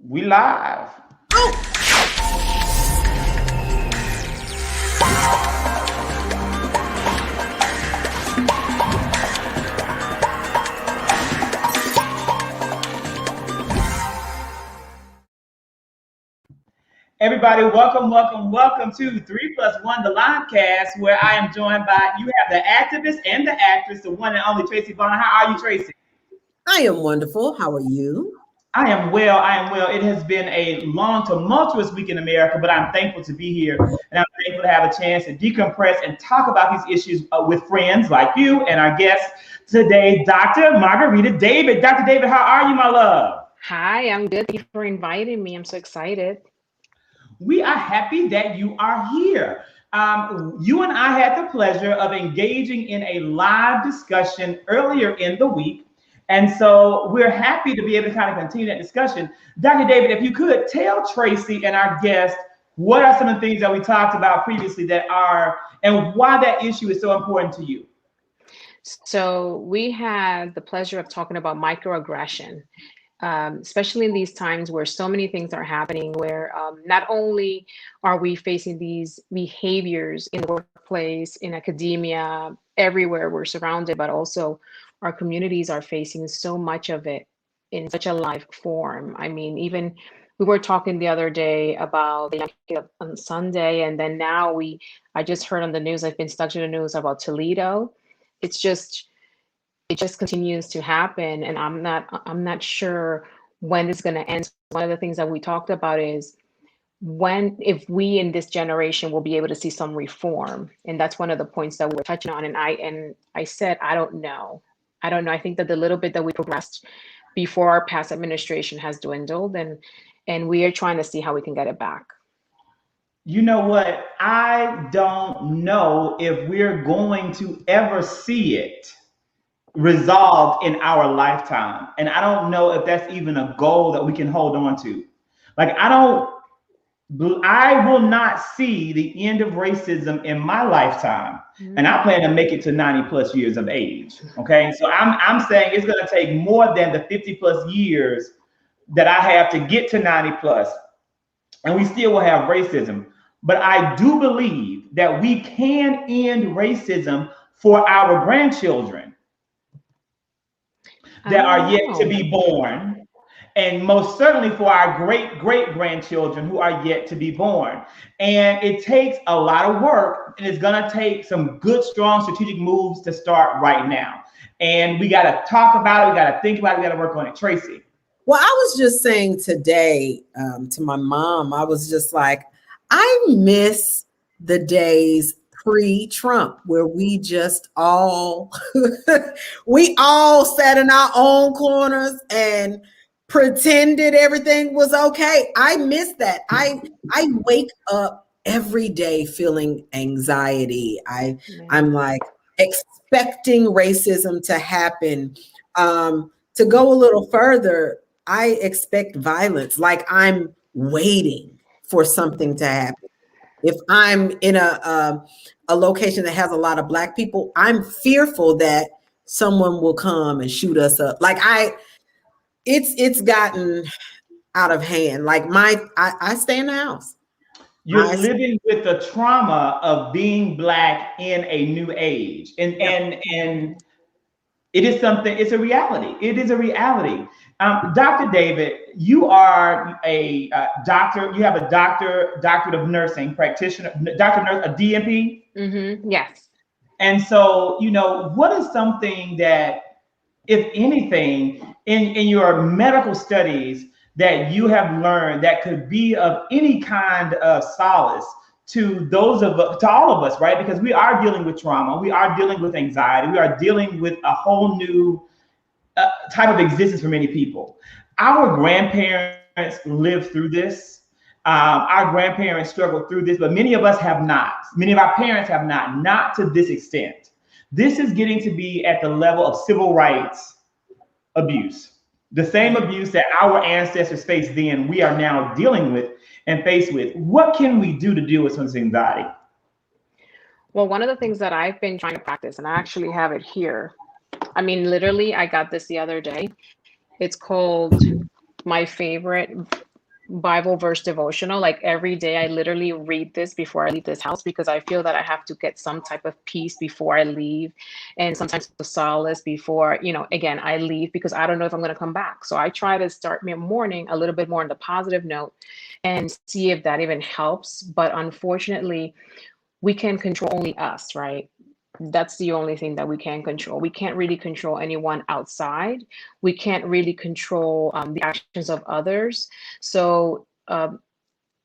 We live. Everybody, welcome to 3+1, the livecast, where I am joined by, you have the activist and the actress, the one and only Tracey Bonner. How are you, Tracey? I am wonderful. How are you? I am well. It has been a long, tumultuous week in America, but I'm thankful to be here, and I'm thankful to have a chance to decompress and talk about these issues with friends like you and our guest today, Dr. Margarita David. Dr. David, how are you, my love? Hi, I'm good. Thank you for inviting me. I'm so excited. We are happy that you are here. You and I had the pleasure of engaging in a live discussion earlier in the week. And so we're happy to be able to kind of continue that discussion. Dr. David, if you could tell Tracey and our guest, what are some of the things that we talked about previously and why that issue is so important to you? So we had the pleasure of talking about microaggression. Especially in these times where so many things are happening, where not only are we facing these behaviors in the workplace, in academia, everywhere we're surrounded, but also our communities are facing so much of it in such a live form. I mean, even we were talking the other day about the on Sunday, and then now I just heard on the news, I've been stuck to the news about Toledo. It just continues to happen, and I'm not sure when it's going to end. One of the things that we talked about is if we in this generation will be able to see some reform, and that's one of the points that we're touching on. And I said I don't know. I think that the little bit that we progressed before our past administration has dwindled, and we are trying to see how we can get it back. You know what? I don't know if we're going to ever see it resolved in our lifetime. And I don't know if that's even a goal that we can hold on to. Like, I will not see the end of racism in my lifetime. And I plan to make it to 90 plus years of age. Okay. So I'm saying it's going to take more than the 50 plus years that I have to get to 90 plus. And we still will have racism. But I do believe that we can end racism for our grandchildren that are yet to be born, and most certainly for our great grandchildren who are yet to be born. And it takes a lot of work, and it's going to take some good, strong strategic moves to start right now. And we got to talk about it. We got to think about it. We got to work on it. Tracey. Well, I was just saying today to my mom, I was just like, I miss the days pre-Trump where we just all we all sat in our own corners and pretended everything was okay. I miss that. I wake up every day feeling anxiety. I'm like expecting racism to happen. To go a little further, I expect violence. Like I'm waiting for something to happen. If I'm in a location that has a lot of Black people, I'm fearful that someone will come and shoot us up. Like it's gotten out of hand. Like I stay in the house. You're living with the trauma of being Black in a new age. And it is something, it's a reality. It is a reality. Dr. David, you are a doctor. You have a doctorate of nursing practitioner, doctor of nurse, a DNP. Mm-hmm. Yes. And so, what is something that, if anything, in your medical studies that you have learned that could be of any kind of solace to all of us, right? Because we are dealing with trauma, we are dealing with anxiety, we are dealing with a whole new type of existence for many people. Our grandparents lived through this. Our grandparents struggled through this, but many of us have not. Many of our parents have not to this extent. This is getting to be at the level of civil rights abuse. The same abuse that our ancestors faced then, we are now dealing with and faced with. What can we do to deal with some of this anxiety? Well, one of the things that I've been trying to practice, and I actually have it here. I mean, literally, I got this the other day. It's called my favorite Bible verse devotional. Like every day, I literally read this before I leave this house because I feel that I have to get some type of peace before I leave, and sometimes the solace before, again, I leave because I don't know if I'm going to come back. So I try to start my morning a little bit more on the positive note and see if that even helps. But unfortunately, we can control only us, right? That's the only thing that we can control. We can't really control anyone outside. We can't really control the actions of others. So,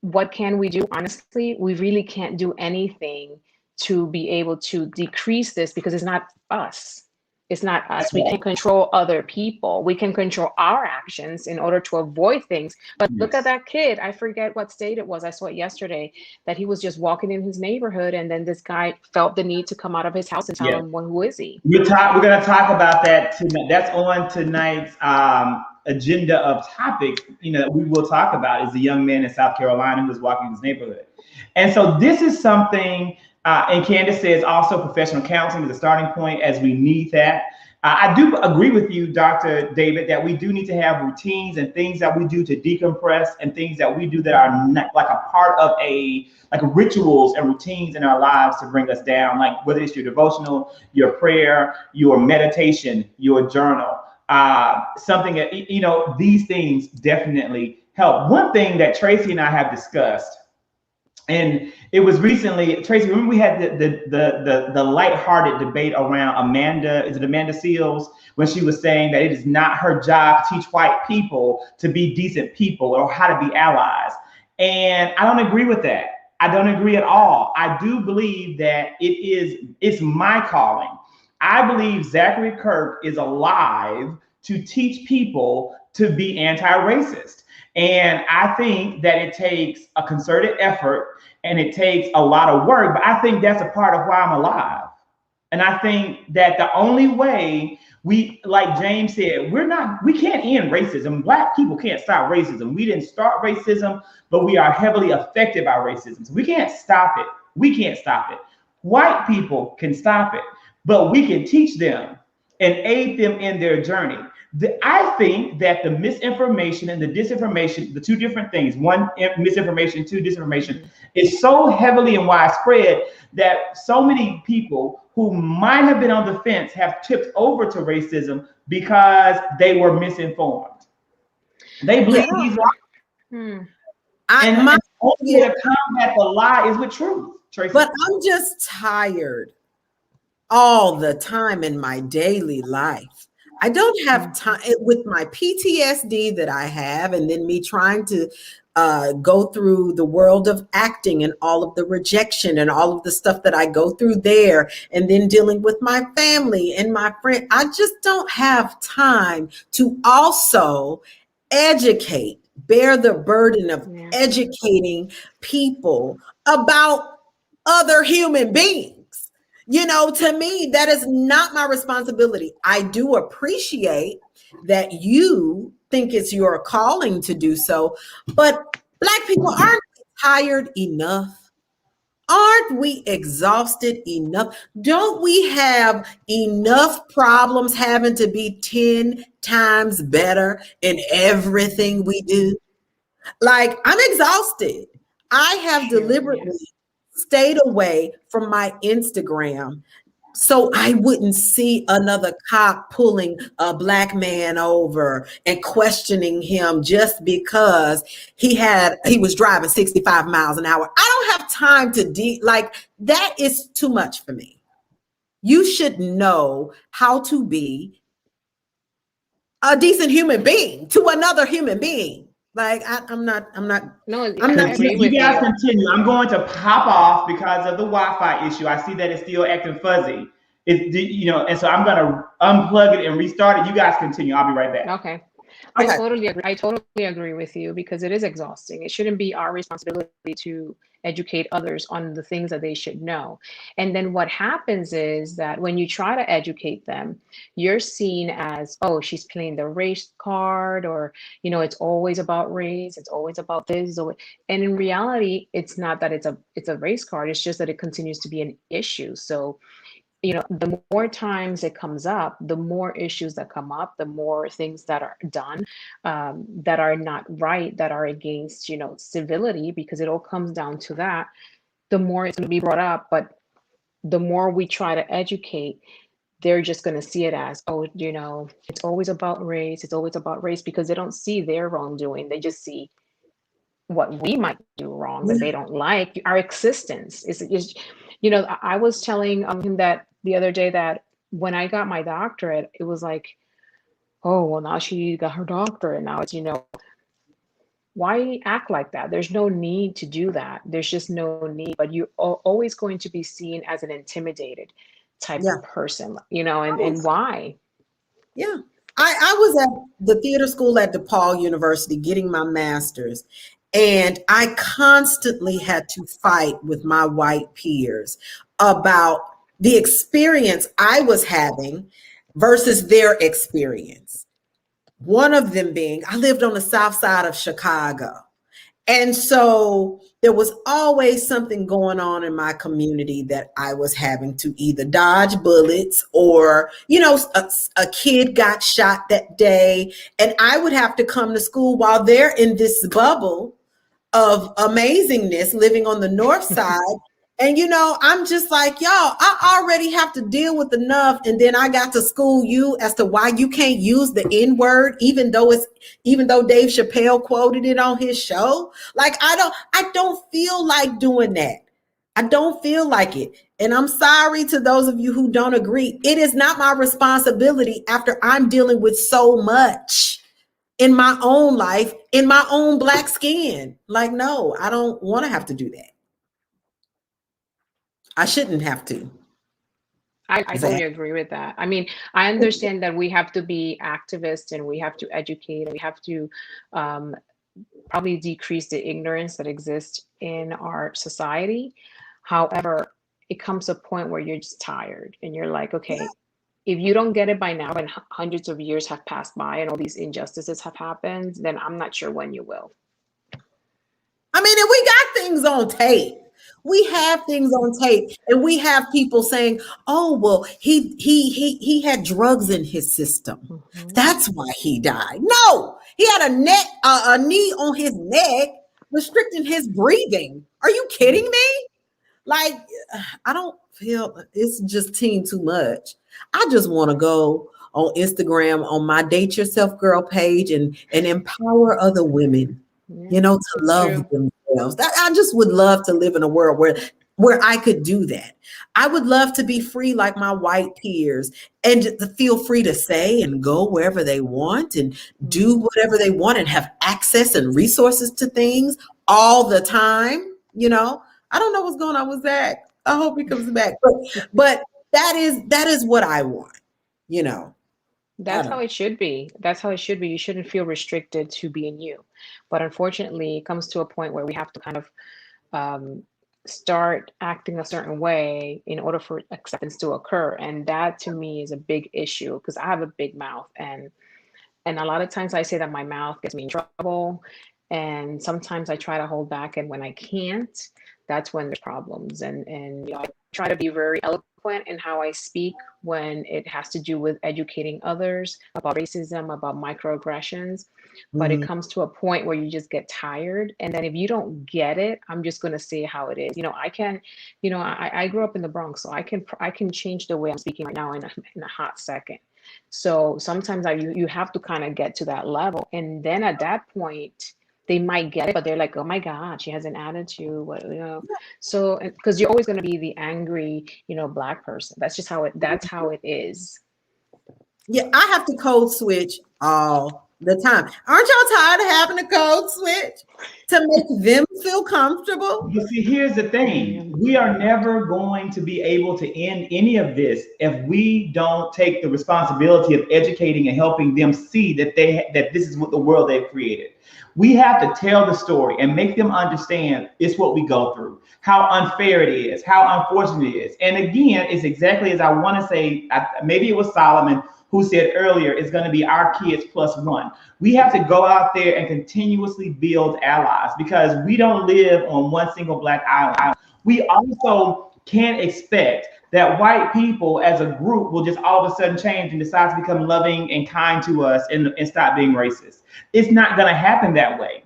what can we do? Honestly, we really can't do anything to be able to decrease this because it's not us. It's not us. We can't control other people. We can control our actions in order to avoid things. But look at Yes. that kid. I forget what state it was. I saw it yesterday that he was just walking in his neighborhood, and then this guy felt the need to come out of his house and tell Yes. him, well, who is he? We're going to talk about that tonight. That's on tonight's agenda of topics. That we will talk about is the young man in South Carolina who was walking in his neighborhood, and so this is something. And Candace says also professional counseling is a starting point as we need that. I do agree with you, Dr. David, that we do need to have routines and things that we do to decompress and things that we do that are not like a part of like rituals and routines in our lives to bring us down, like whether it's your devotional, your prayer, your meditation, your journal, something that, these things definitely help. One thing that Tracey and I have discussed, and it was recently, Tracey, remember we had the lighthearted debate around Amanda Seals, when she was saying that it is not her job to teach white people to be decent people or how to be allies. And I don't agree with that. I don't agree at all. I do believe that it's my calling. I believe Zachary Kirk is alive to teach people to be anti-racist. And I think that it takes a concerted effort and it takes a lot of work, but I think that's a part of why I'm alive. And I think that the only way like James said, we can't end racism. Black people can't stop racism. We didn't start racism, but we are heavily affected by racism. So we can't stop it. We can't stop it. White people can stop it, but we can teach them and aid them in their journey. I think that the misinformation and the disinformation, the two different things, one misinformation, two disinformation, is so heavily and widespread that so many people who might have been on the fence have tipped over to racism because they were misinformed. They believe these lies. And the only way to combat the lie is with truth, Tracey. But I'm just tired all the time in my daily life. I don't have time with my PTSD that I have, and then me trying to go through the world of acting and all of the rejection and all of the stuff that I go through there, and then dealing with my family and my friend. I just don't have time to also educate, bear the burden of educating people about other human beings. To me, that is not my responsibility. I do appreciate that you think it's your calling to do so, but Black people, aren't we tired enough? Aren't we exhausted enough? Don't we have enough problems having to be 10 times better in everything we do? Like, I'm exhausted. I have deliberately stayed away from my Instagram so I wouldn't see another cop pulling a Black man over and questioning him just because he was driving 65 miles an hour. I don't have time to like that is too much for me. You should know how to be a decent human being to another human being. Like I'm not. No, I'm not. You guys continue. I'm going to pop off because of the Wi-Fi issue. I see that it's still acting fuzzy. And so I'm going to unplug it and restart it. You guys continue. I'll be right back. Okay. I totally agree with you because it is exhausting. It shouldn't be our responsibility to educate others on the things that they should know. And then what happens is that when you try to educate them, you're seen as, oh, she's playing the race card, or, it's always about race. It's always about this. And in reality, it's not that it's a race card. It's just that it continues to be an issue. So the more times it comes up, the more issues that come up, the more things that are done that are not right, that are against, civility, because it all comes down to that. The more it's going to be brought up, but the more we try to educate, they're just going to see it as, oh, it's always about race. It's always about race, because they don't see their wrongdoing. They just see what we might do wrong that they don't like. Our existence is I was telling him that the other day, that when I got my doctorate, it was like, oh, well, now she got her doctorate. Now it's, why act like that? There's no need to do that. There's just no need. But you're always going to be seen as an intimidated type Yeah. of person, and why? Yeah. I was at the theater school at DePaul University getting my master's, and I constantly had to fight with my white peers about the experience I was having versus their experience. One of them being, I lived on the south side of Chicago. And so there was always something going on in my community that I was having to either dodge bullets, or, a kid got shot that day. And I would have to come to school while they're in this bubble of amazingness living on the north side. And, I'm just like, y'all, I already have to deal with enough. And then I got to school you as to why you can't use the N word, even though Dave Chappelle quoted it on his show. Like, I don't feel like doing that. I don't feel like it. And I'm sorry to those of you who don't agree. It is not my responsibility after I'm dealing with so much in my own life, in my own Black skin. Like, no, I don't want to have to do that. I shouldn't have to. I totally agree with that. I mean, I understand that we have to be activists, and we have to educate, and we have to probably decrease the ignorance that exists in our society. However, it comes to a point where you're just tired, and you're like, okay, if you don't get it by now, and hundreds of years have passed by and all these injustices have happened, then I'm not sure when you will. I mean, and we got things on tape. We have things on tape, and we have people saying, "Oh, well, he had drugs in his system. Mm-hmm. That's why he died." No, he had a knee on his neck, restricting his breathing. Are you kidding me? Like, I don't feel it's just too much. I just want to go on Instagram on my Date Yourself Girl page and empower other women. To love themselves. I just would love to live in a world where I could do that. I would love to be free like my white peers, and to feel free to say and go wherever they want and do whatever they want, and have access and resources to things all the time. I don't know what's going on with Zach. I hope he comes back. But that is what I want. That's how it should be. That's how it should be. You shouldn't feel restricted to being you. But unfortunately, it comes to a point where we have to kind of start acting a certain way in order for acceptance to occur. And that, to me, is a big issue, because I have a big mouth. And a lot of times I say that my mouth gets me in trouble. And sometimes I try to hold back. And when I can't, that's when there's problems. And I try to be very eloquent in how I speak when it has to do with educating others about racism, about microaggressions. But it comes to a point where you just get tired. And then if you don't get it, I'm just going to say how it is. I grew up in the Bronx, so I can change the way I'm speaking right now in a hot second. So sometimes you have to kind of get to that level. And then at that point, they might get it, but they're like, oh my God, she has an attitude. So, because you're always going to be the angry, Black person. That's just how it is. Yeah, I have to code switch all the time. Aren't y'all tired of having to code switch to make them feel comfortable? You see, here's the thing. We are never going to be able to end any of this if we don't take the responsibility of educating and helping them see that this is what the world they've created. We have to tell the story and make them understand it's what we go through, how unfair it is, how unfortunate it is. And again, it's exactly as I want to say, maybe it was Solomon who said earlier, it's going to be our kids plus one. We have to go out there and continuously build allies, because we don't live on one single Black island. We also can't expect that white people as a group will just all of a sudden change and decide to become loving and kind to us and stop being racist. It's not going to happen that way.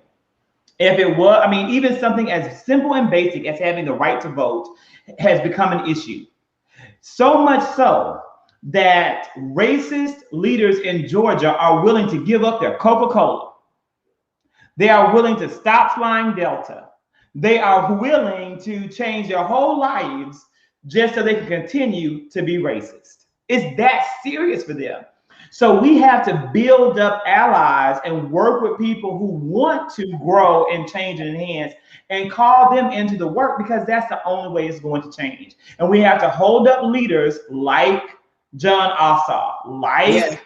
If it was, I mean, even something as simple and basic as having the right to vote has become an issue. So much so that racist leaders in Georgia are willing to give up their Coca-Cola. They are willing to stop flying Delta. They are willing to change their whole lives just so they can continue to be racist. It's that serious for them. So we have to build up allies and work with people who want to grow and change and enhance and call them into the work, because that's the only way it's going to change. And we have to hold up leaders like Jon Ossoff, like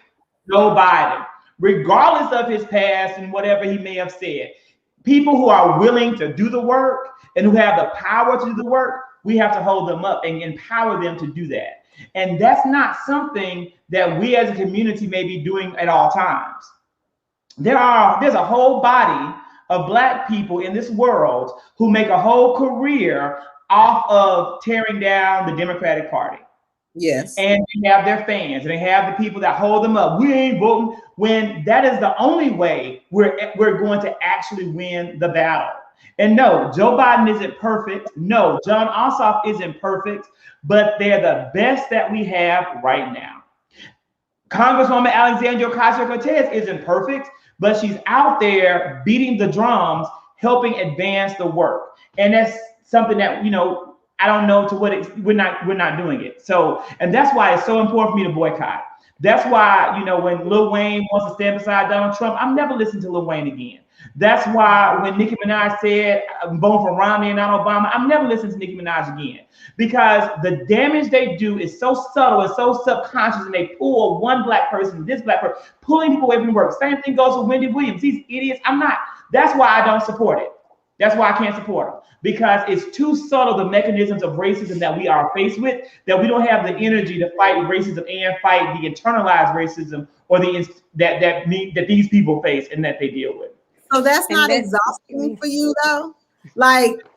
Joe Biden, regardless of his past and whatever he may have said. People who are willing to do the work and who have the power to do the work, we have to hold them up and empower them to do that. And that's not something that we as a community may be doing at all times. There's a whole body of Black people in this world who make a whole career off of tearing down the Democratic Party. Yes. And they have their fans and they have the people that hold them up. We ain't voting, when that is the only way we're going to actually win the battle. And no, Joe Biden isn't perfect. No, Jon Ossoff isn't perfect, but they're the best that we have right now. Congresswoman Alexandria Ocasio-Cortez isn't perfect, but she's out there beating the drums, helping advance the work. And that's something that, you know, I don't know to what we're not doing it. So, and that's why it's so important for me to boycott. That's why, you know, when Lil Wayne wants to stand beside Donald Trump, I'm never listening to Lil Wayne again. That's why when Nicki Minaj said, I'm voting for Romney and not Obama, I'm never listening to Nicki Minaj again, because the damage they do is so subtle and so subconscious, and they pull one Black person, this Black person, pulling people away from work. Same thing goes with Wendy Williams. These idiots, that's why I don't support it. That's why I can't support them, because it's too subtle, the mechanisms of racism that we are faced with, that we don't have the energy to fight racism and fight the internalized racism or that these people face and that they deal with. So that's not exhausting for you though? Like,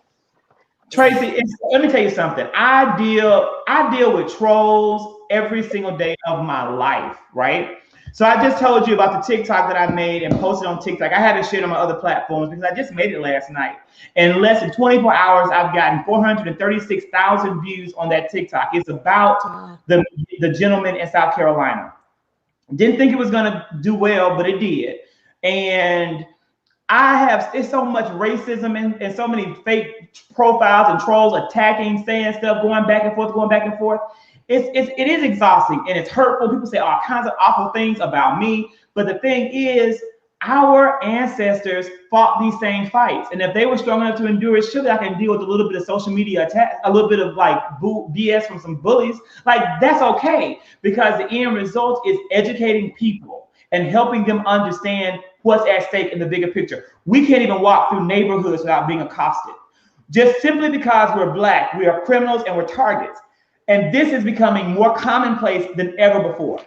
Tracey, let me tell you something. I deal with trolls every single day of my life, right? So I just told you about the TikTok that I made and posted on TikTok. I haven't shared on my other platforms because I just made it last night. In less than 24 hours, I've gotten 436,000 views on that TikTok. It's about the gentleman in South Carolina. Didn't think it was going to do well, but it did. And it's so much racism and so many fake profiles and trolls attacking, saying stuff, going back and forth. It is exhausting and it's hurtful. People say all kinds of awful things about me. But the thing is, our ancestors fought these same fights. And if they were strong enough to endure it, surely I can deal with a little bit of social media attack, a little bit of like BS from some bullies. Like, that's okay, because the end result is educating people and helping them understand what's at stake in the bigger picture. We can't even walk through neighborhoods without being accosted. Just simply because we're Black, we are criminals and we're targets. And this is becoming more commonplace than ever before.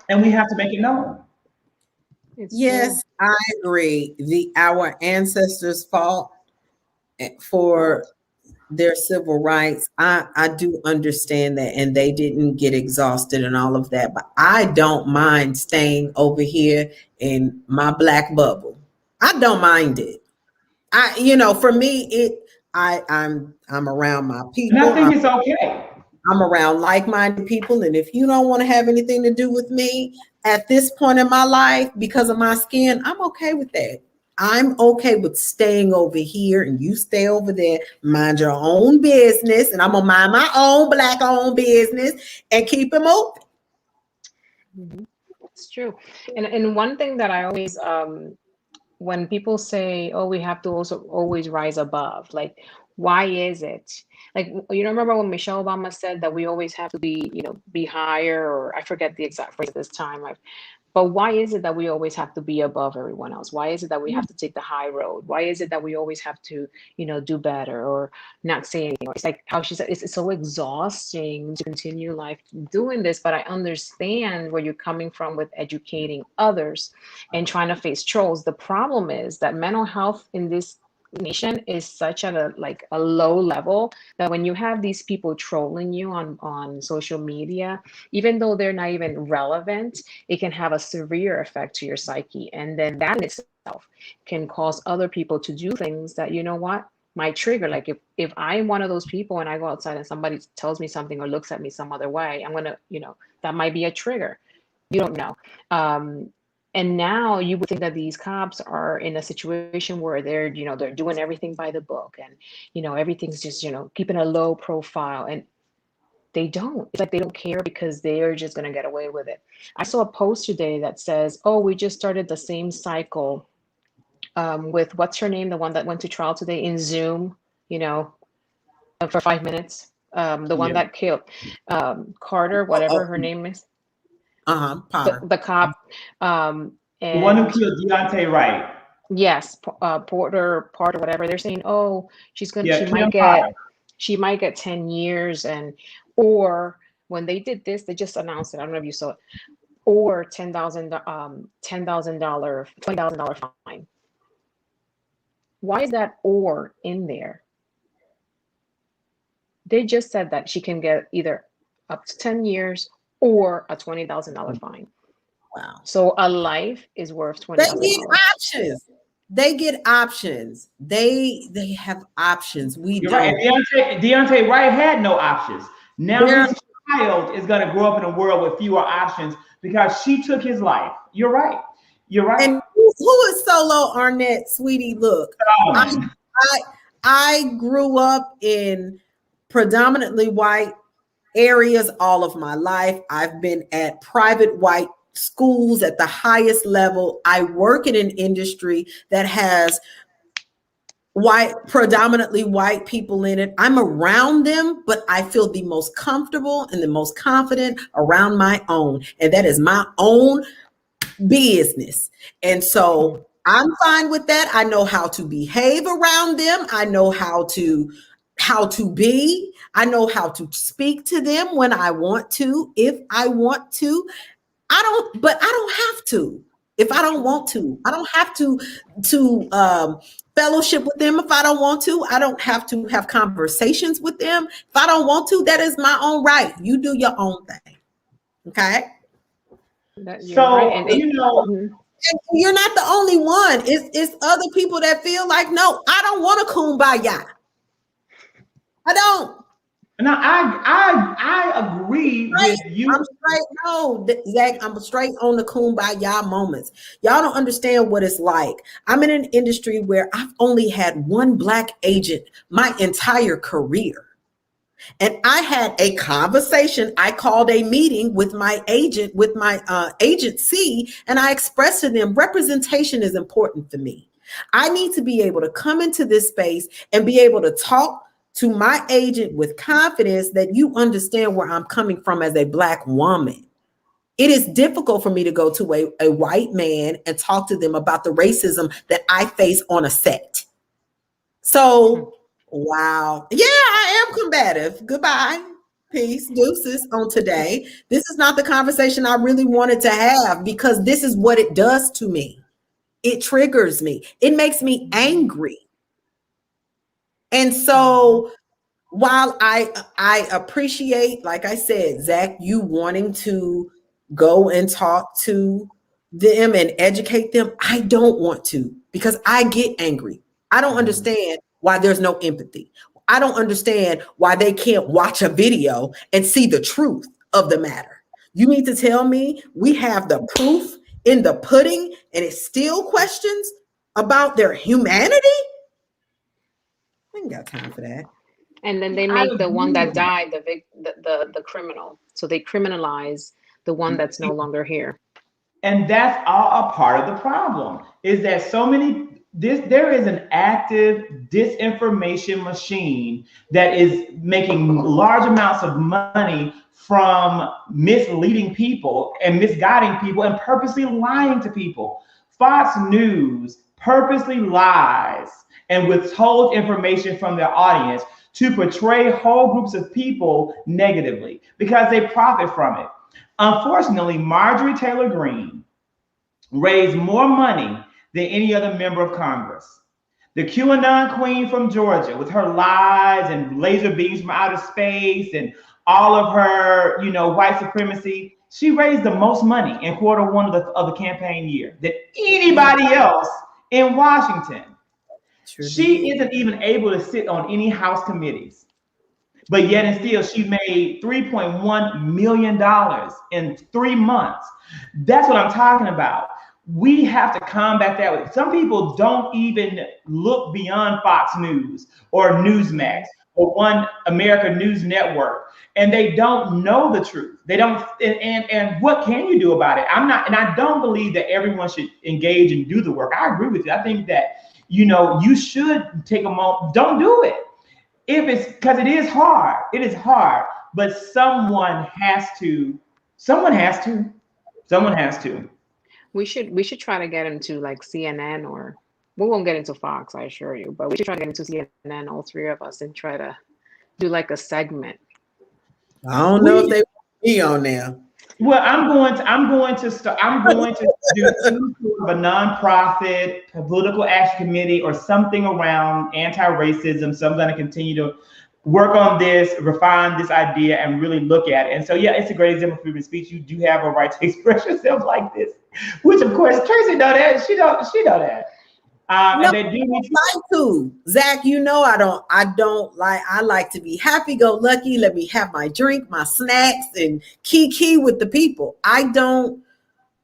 And we have to make it known. Yes, I agree. Our ancestors fought for their civil rights. I do understand that, and they didn't get exhausted and all of that. But I don't mind staying over here in my Black bubble. I don't mind it. For me, I'm around my people. And I think it's okay. I'm around like-minded people, and if you don't want to have anything to do with me at this point in my life because of my skin, I'm okay with that. I'm okay with staying over here and you stay over there, mind your own business, and I'm gonna mind my own Black-owned business and keep them open. It's true. And one thing that I always, when people say, oh, we have to also always rise above, like, why is it? Like, you remember when Michelle Obama said that we always have to be higher, or I forget the exact phrase at this time. But why is it that we always have to be above everyone else? Why is it that we have to take the high road? Why is it that we always have to, do better or not say anything? It's like how she said, it's so exhausting to continue life doing this. But I understand where you're coming from with educating others and trying to face trolls. The problem is that mental health in this nation is such at a low level that when you have these people trolling you on social media, even though they're not even relevant, it can have a severe effect to your psyche. And then that in itself can cause other people to do things that, you know what, might trigger. Like if I'm one of those people and I go outside and somebody tells me something or looks at me some other way, I'm gonna, that might be a trigger. You don't know. And now you would think that these cops are in a situation where they're doing everything by the book, and everything's just keeping a low profile, and they don't. It's like they don't care because they are just going to get away with it. I saw a post today that says, oh, we just started the same cycle with what's her name, the one that went to trial today in Zoom, for 5 minutes, the one that killed Carter, whatever her name is. Potter. The cop. And the one who killed Duante Wright. Yes, Porter, whatever. They're saying, oh, she might get 10 years, or when they did this, they just announced it. I don't know if you saw it, or $20,000 fine. Why is that or in there? They just said that she can get either up to 10 years or a $20,000 fine. Wow. So a life is worth $20,000. They get options. They get options. They have options. You're right. And Duante Wright had no options. Now his child is going to grow up in a world with fewer options because she took his life. You're right. You're right. And who is Solo Arnett, sweetie? Look, I grew up in predominantly white areas all of my life. I've been at private white schools at the highest level. I work in an industry that has predominantly white people in it. I'm around them, but I feel the most comfortable and the most confident around my own. And that is my own business. And so I'm fine with that. I know how to behave around them. I know how to be. I know how to speak to them when I want to, if I want to. But I don't have to if I don't want to. I don't have to fellowship with them if I don't want to. I don't have to have conversations with them if I don't want to. That is my own right. You do your own thing. Okay. So, right. And you're not the only one. It's other people that feel like, no, I don't want a kumbaya. I don't. No, I agree with you. I'm straight. No, Zach, I'm straight on the kumbaya moments. Y'all don't understand what it's like. I'm in an industry where I've only had one Black agent my entire career. And I had a conversation. I called a meeting with my agent, with my agency, and I expressed to them representation is important for me. I need to be able to come into this space and be able to talk to my agent with confidence that you understand where I'm coming from as a Black woman. It is difficult for me to go to a white man and talk to them about the racism that I face on a set. So, wow. Yeah, I am combative. Goodbye. Peace. Deuces on today. This is not the conversation I really wanted to have because this is what it does to me. It triggers me. It makes me angry. And so while I appreciate, like I said, Zach, you wanting to go and talk to them and educate them, I don't want to because I get angry. I don't understand why there's no empathy. I don't understand why they can't watch a video and see the truth of the matter. You need to tell me we have the proof in the pudding and it's still questions about their humanity? I ain't got time for that. And then they make the one that died the criminal. So they criminalize the one that's no longer here. And that's all a part of the problem, is that there is an active disinformation machine that is making large amounts of money from misleading people and misguiding people and purposely lying to people. Fox News purposely lies and withhold information from their audience to portray whole groups of people negatively because they profit from it. Unfortunately, Marjorie Taylor Greene raised more money than any other member of Congress. The QAnon queen from Georgia with her lies and laser beams from outer space and all of her, white supremacy. She raised the most money in quarter 1 of the campaign year than anybody else in Washington. Sure She did. isn't even able to sit on any House committees. But yet and still, she made $3.1 million in 3 months. That's what I'm talking about. We have to combat that. Some people don't even look beyond Fox News or Newsmax or One America News Network, and they don't know the truth. They don't, and what can you do about it? I don't believe that everyone should engage and do the work. I agree with you. I think that you should take a moment. Don't do it if it's because it is hard. It is hard, but someone has to. Someone has to. Someone has to. We should try to get into like CNN, or we won't get into Fox, I assure you, but we should try to get into CNN, all three of us, and try to do like a segment. I don't know if they want me on there. Well, I'm going to do some sort of a nonprofit political action committee or something around anti-racism. So I'm going to continue to work on this, refine this idea, and really look at it. And so, yeah, it's a great example of freedom of speech. You do have a right to express yourself like this, which of course Tracey know that. She know that. No, and they do need like to. Zach, I like to be happy-go-lucky. Let me have my drink, my snacks, and kiki with the people.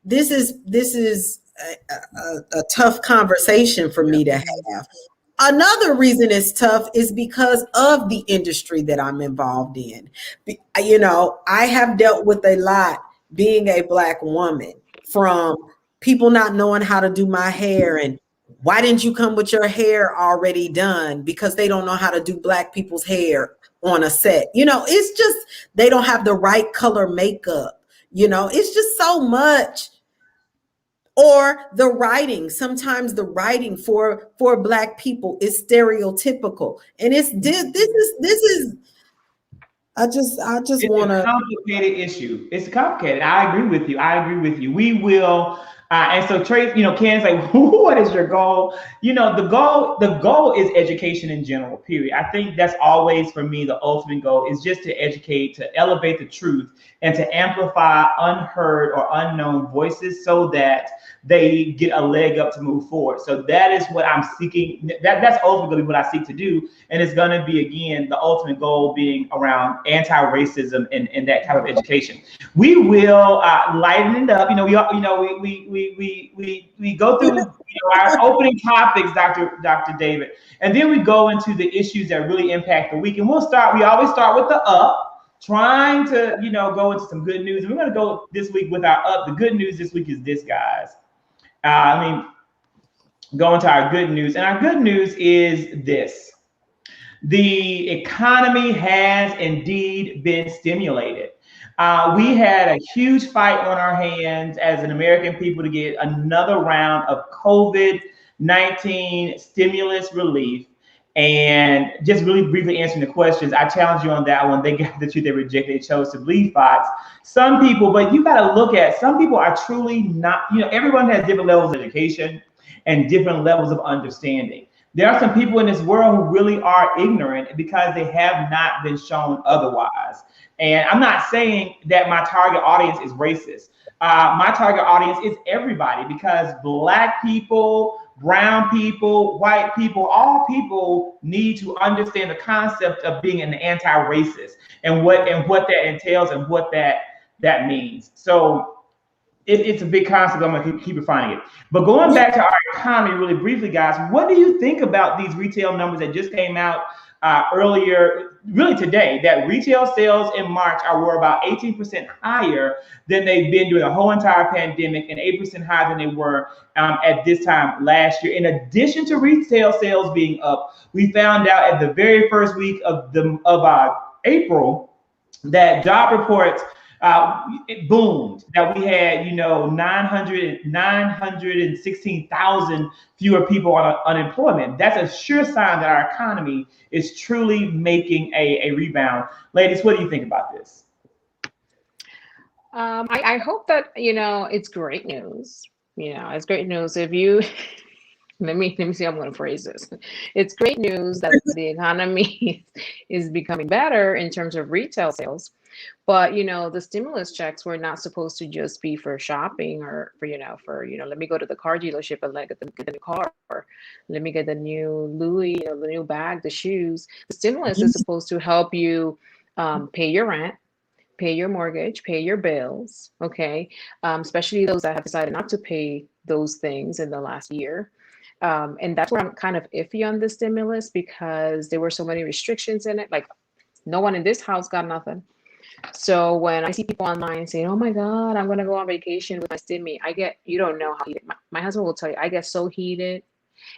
This is a tough conversation for me to have. Another reason it's tough is because of the industry that I'm involved in. I have dealt with a lot being a Black woman, from people not knowing how to do my hair and why didn't you come with your hair already done, because they don't know how to do Black people's hair on a set. It's just they don't have the right color makeup. It's just so much. Or the writing. Sometimes the writing for Black people is stereotypical, and this is. I just want to. It's a complicated issue. It's complicated. I agree with you. We will. And so Trace, Ken's like, what is your goal? The goal is education in general, period. I think that's always, for me, the ultimate goal is just to educate, to elevate the truth, and to amplify unheard or unknown voices so that they get a leg up to move forward. So that is what I'm seeking. That's ultimately what I seek to do. And it's going to be, again, the ultimate goal being around anti-racism and that type of education. We will lighten it up. We go through our opening topics, Dr. David, and then we go into the issues that really impact the week. And we always start with the up, trying to go into some good news. And we're going to go this week with our up. The good news this week is this, guys. Go into our good news, and our good news is this: the economy has indeed been stimulated. We had a huge fight on our hands as an American people to get another round of COVID-19 stimulus relief. And just really briefly answering the questions, I challenge you on that one. They got the truth, they rejected, they chose to believe Fox. Some people, but you got to look at, some people are truly not, everyone has different levels of education and different levels of understanding. There are some people in this world who really are ignorant because they have not been shown otherwise. And I'm not saying that my target audience is racist. My target audience is everybody, because Black people, brown people, white people, all people need to understand the concept of being an anti-racist and what that entails and what that means. So it's a big concept. I'm going to keep refining it. But going back to our economy really briefly, guys, what do you think about these retail numbers that just came out earlier, really today, that retail sales in March were about 18% higher than they've been during the whole entire pandemic, and 8% higher than they were at this time last year. In addition to retail sales being up, we found out at the very first week of April that job reports it boomed, that we had 916,000 fewer people on unemployment. That's a sure sign that our economy is truly making a rebound. Ladies, what do you think about this? I hope that it's great news. It's great news if you let me see how I'm going to phrase this. It's great news that the economy is becoming better in terms of retail sales. But the stimulus checks were not supposed to just be for shopping or for let me go to the car dealership and get the new car, or let me get the new Louis, the new bag, the shoes. The stimulus is supposed to help you pay your rent, pay your mortgage, pay your bills. Okay, especially those that have decided not to pay those things in the last year. And that's where I'm kind of iffy on the stimulus, because there were so many restrictions in it. Like, no one in this house got nothing. So when I see people online saying, "Oh my God, I'm gonna go on vacation with my stimmy," you don't know how heated. My husband will tell you, I get so heated,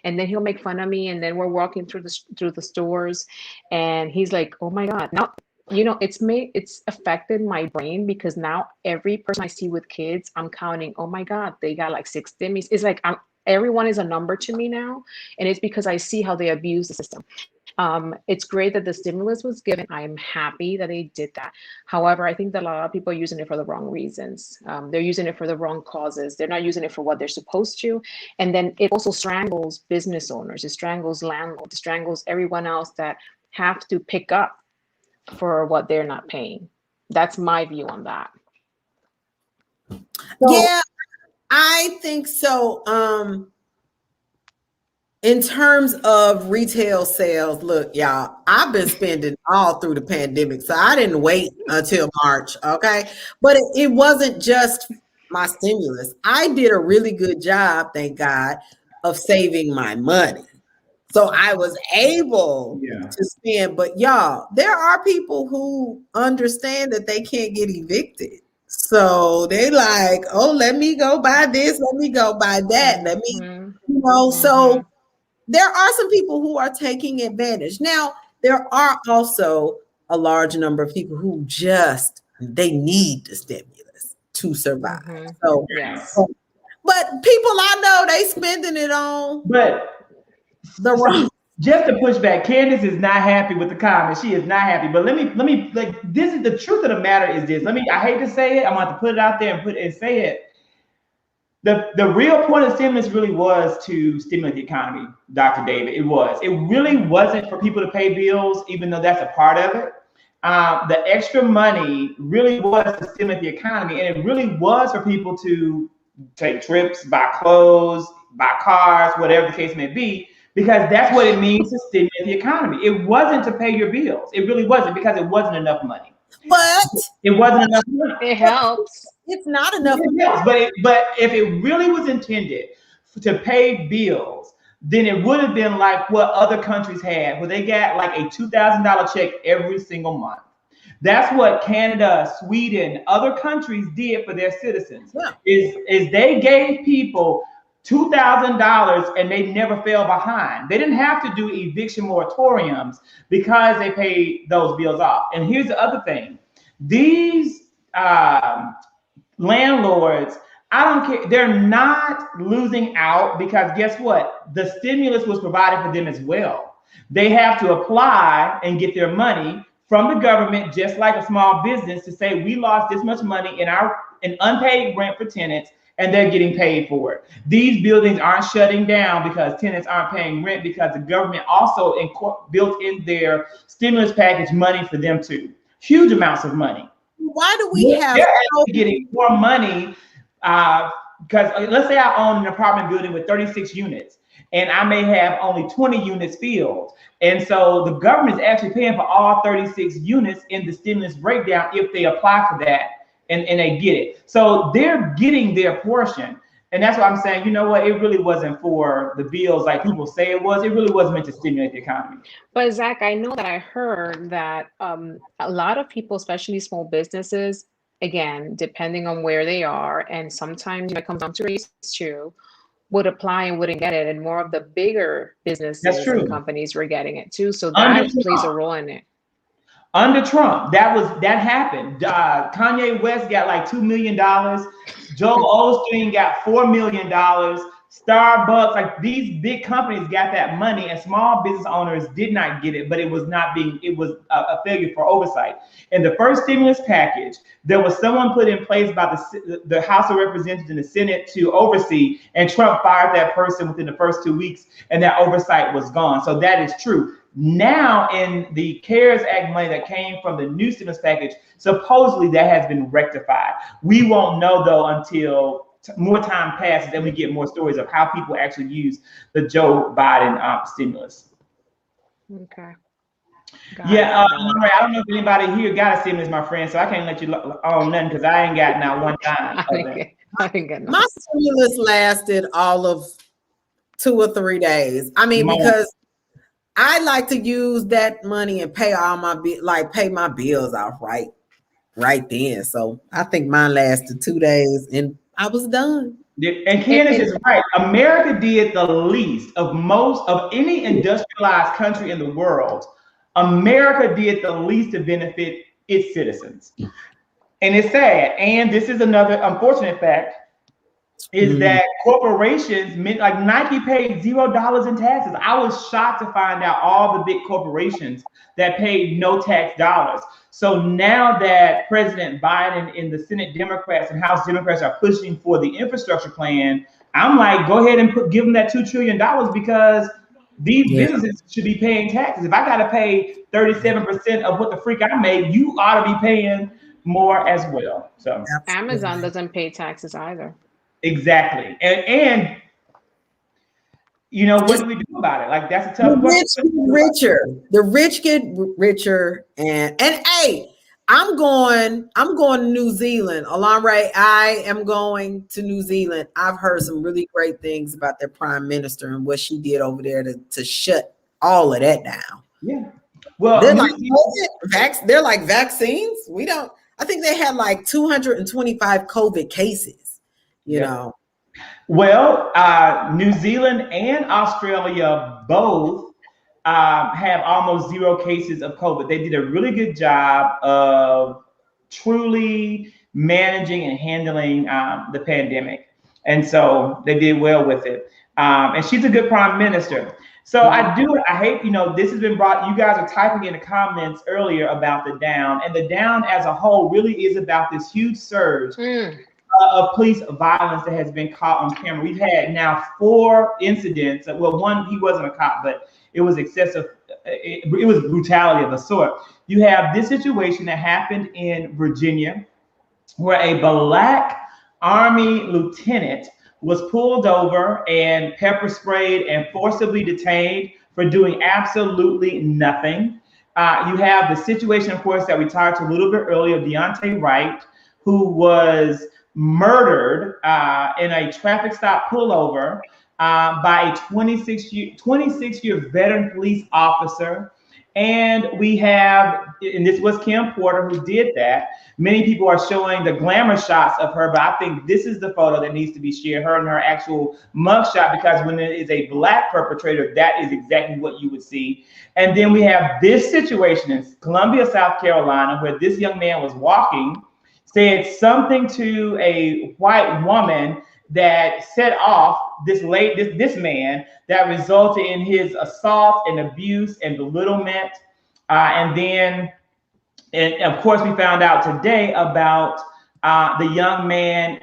and then he'll make fun of me, and then we're walking through the stores, and he's like, "Oh my God!" Now, it's affected my brain, because now every person I see with kids, I'm counting. Oh my God, they got like 6 stimmies. It's like everyone is a number to me now, and it's because I see how they abuse the system. It's great that the stimulus was given. I'm happy that they did that. However, I think that a lot of people are using it for the wrong reasons. They're using it for the wrong causes. They're not using it for what they're supposed to. And then it also strangles business owners. It strangles landlords. It strangles everyone else that have to pick up for what they're not paying. That's my view on that. Yeah, I think so. In terms of retail sales, look, y'all, I've been spending all through the pandemic, so I didn't wait until March, okay? But it wasn't just my stimulus. I did a really good job, thank God, of saving my money. So I was able to spend. But y'all, there are people who understand that they can't get evicted. So they like, oh, let me go buy this, let me go buy that, let me, so there are some people who are taking advantage. Now, there are also a large number of people who they need the stimulus to survive. So, yes. But people I know, they spending it on the wrong. Just to push back, Candace is not happy with the comment. She is not happy. But let me like, this is the truth of the matter is this. I hate to say it, I'm going to put it out there and say it. The real point of stimulus really was to stimulate the economy, Dr. David. It was. It really wasn't for people to pay bills, even though that's a part of it. The extra money really was to stimulate the economy, and it really was for people to take trips, buy clothes, buy cars, whatever the case may be, because that's what it means to stimulate the economy. It wasn't to pay your bills. It really wasn't, because it wasn't enough money. But it wasn't enough money. It helps. It's not enough. But if it really was intended to pay bills, then it would have been like what other countries had, where they got like a $2,000 check every single month. That's what Canada, Sweden, other countries did for their citizens. Is they gave people $2,000 and they never fell behind. They didn't have to do eviction moratoriums because they paid those bills off. And here's the other thing: these landlords, I don't care, they're not losing out, because guess what? The stimulus was provided for them as well. They have to apply and get their money from the government, just like a small business, to say we lost this much money in unpaid rent for tenants, and they're getting paid for it. These buildings aren't shutting down because tenants aren't paying rent, because the government also built in their stimulus package money for them too. Huge amounts of money. Why do we have getting more money? Because let's say I own an apartment building with 36 units, and I may have only 20 units filled. And so the government is actually paying for all 36 units in the stimulus breakdown if they apply for that and they get it. So they're getting their portion. And that's why I'm saying, you know what, it really wasn't for the bills like people say it was. It really was meant to stimulate the economy. But Zach, I know that I heard that a lot of people, especially small businesses, again, depending on where they are, and sometimes it comes down to race too, would apply and wouldn't get it. And more of the bigger businesses and companies were getting it too. So that plays a role in it. Under Trump, that happened. Kanye West got like $2 million. Joel Osteen got $4 million Starbucks, like these big companies got that money, and small business owners did not get it, but it was a failure for oversight. In the first stimulus package, there was someone put in place by the House of Representatives and the Senate to oversee, and Trump fired that person within the first 2 weeks, and that oversight was gone. So that is true. Now, in the CARES Act money that came from the new stimulus package, supposedly that has been rectified. We won't know though until more time passes and we get more stories of how people actually use the Joe Biden stimulus. Okay. Yeah, Right. I don't know if anybody here got a stimulus, my friend, so I can't let you own nothing because I ain't got now one time. I didn't get my stimulus lasted all of 2 or 3 days. I mean, because I like to use that money and pay all my pay my bills off right then. So I think mine lasted 2 days and I was done. And Candace is right. America did the least of any industrialized country in the world. America did the least to benefit its citizens. And it's sad. And this is another unfortunate fact, is that corporations, like Nike, paid $0 in taxes. I was shocked to find out all the big corporations that paid no tax dollars. So now that President Biden and the Senate Democrats and House Democrats are pushing for the infrastructure plan, I'm like, go ahead and give them that $2 trillion, because these businesses should be paying taxes. If I got to pay 37% of what the freak I made, you ought to be paying more as well. So Amazon doesn't pay taxes either. Exactly. And you know, what do we do about it? Like, that's a tough question. The rich get richer. And hey, I'm going to New Zealand. Alon Ray, I am going to New Zealand. I've heard some really great things about their prime minister and what she did over there to shut all of that down. Yeah. Well, they're like vaccines. I think they had like 225 COVID cases. You know. Well, New Zealand and Australia both have almost 0 cases of COVID. They did a really good job of truly managing and handling the pandemic. And so they did well with it. And she's a good prime minister. So I hate, this has been brought, you guys are typing in the comments earlier about the down, and the down as a whole really is about this huge surge of police violence that has been caught on camera. We've had now 4 incidents. Well, one, he wasn't a cop, but it was excessive. It was brutality of a sort. You have this situation that happened in Virginia where a Black Army lieutenant was pulled over and pepper sprayed and forcibly detained for doing absolutely nothing. You have the situation, of course, that we talked a little bit earlier, Duante Wright, who was murdered in a traffic stop pullover by a 26-year veteran police officer. And we have, and this was Kim Porter who did that. Many people are showing the glamour shots of her, but I think this is the photo that needs to be shared, her and her actual mugshot, because when it is a Black perpetrator, that is exactly what you would see. And then we have this situation in Columbia, South Carolina, where this young man was walking, said something to a white woman that set off this man that resulted in his assault and abuse and belittlement. And of course, we found out today about the young man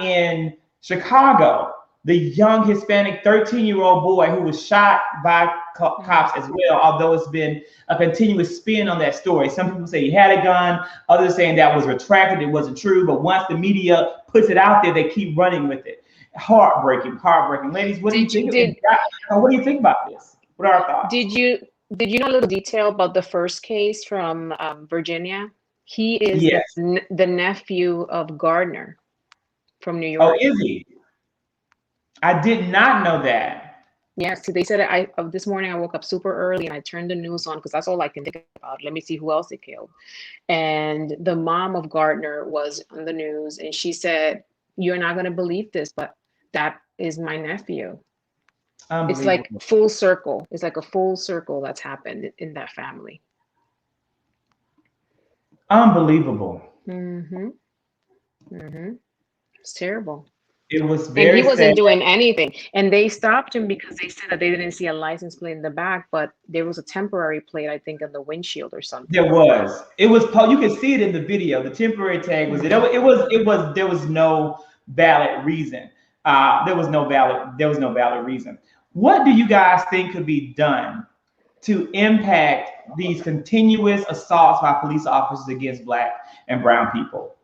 in Chicago, the young Hispanic 13-year-old boy who was shot by cops as well, although it's been a continuous spin on that story. Some people say he had a gun, others saying that was retracted, it wasn't true, but once the media puts it out there, they keep running with it. Heartbreaking. Ladies, what do you think about this? What are our thoughts? Did you know a little detail about the first case from Virginia? He is the nephew of Gardner from New York. Oh, is he? I did not know that. Yes, they said this morning I woke up super early and I turned the news on because that's all I can think about. Let me see who else they killed. And the mom of Gardner was on the news and she said, "You're not going to believe this, but that is my nephew." It's like full circle. It's like a full circle that's happened in that family. Unbelievable. It's terrible. It was And he very wasn't sad. doing anything. And they stopped him because they said that they didn't see a license plate in the back, but there was a temporary plate, I think, in the windshield or something. There was. It was. You can see it in the video. The temporary tag was it. Mhm. It was. It was. There was no valid reason. There was no valid. There was no valid reason. What do you guys think could be done to impact these continuous assaults by police officers against Black and brown people?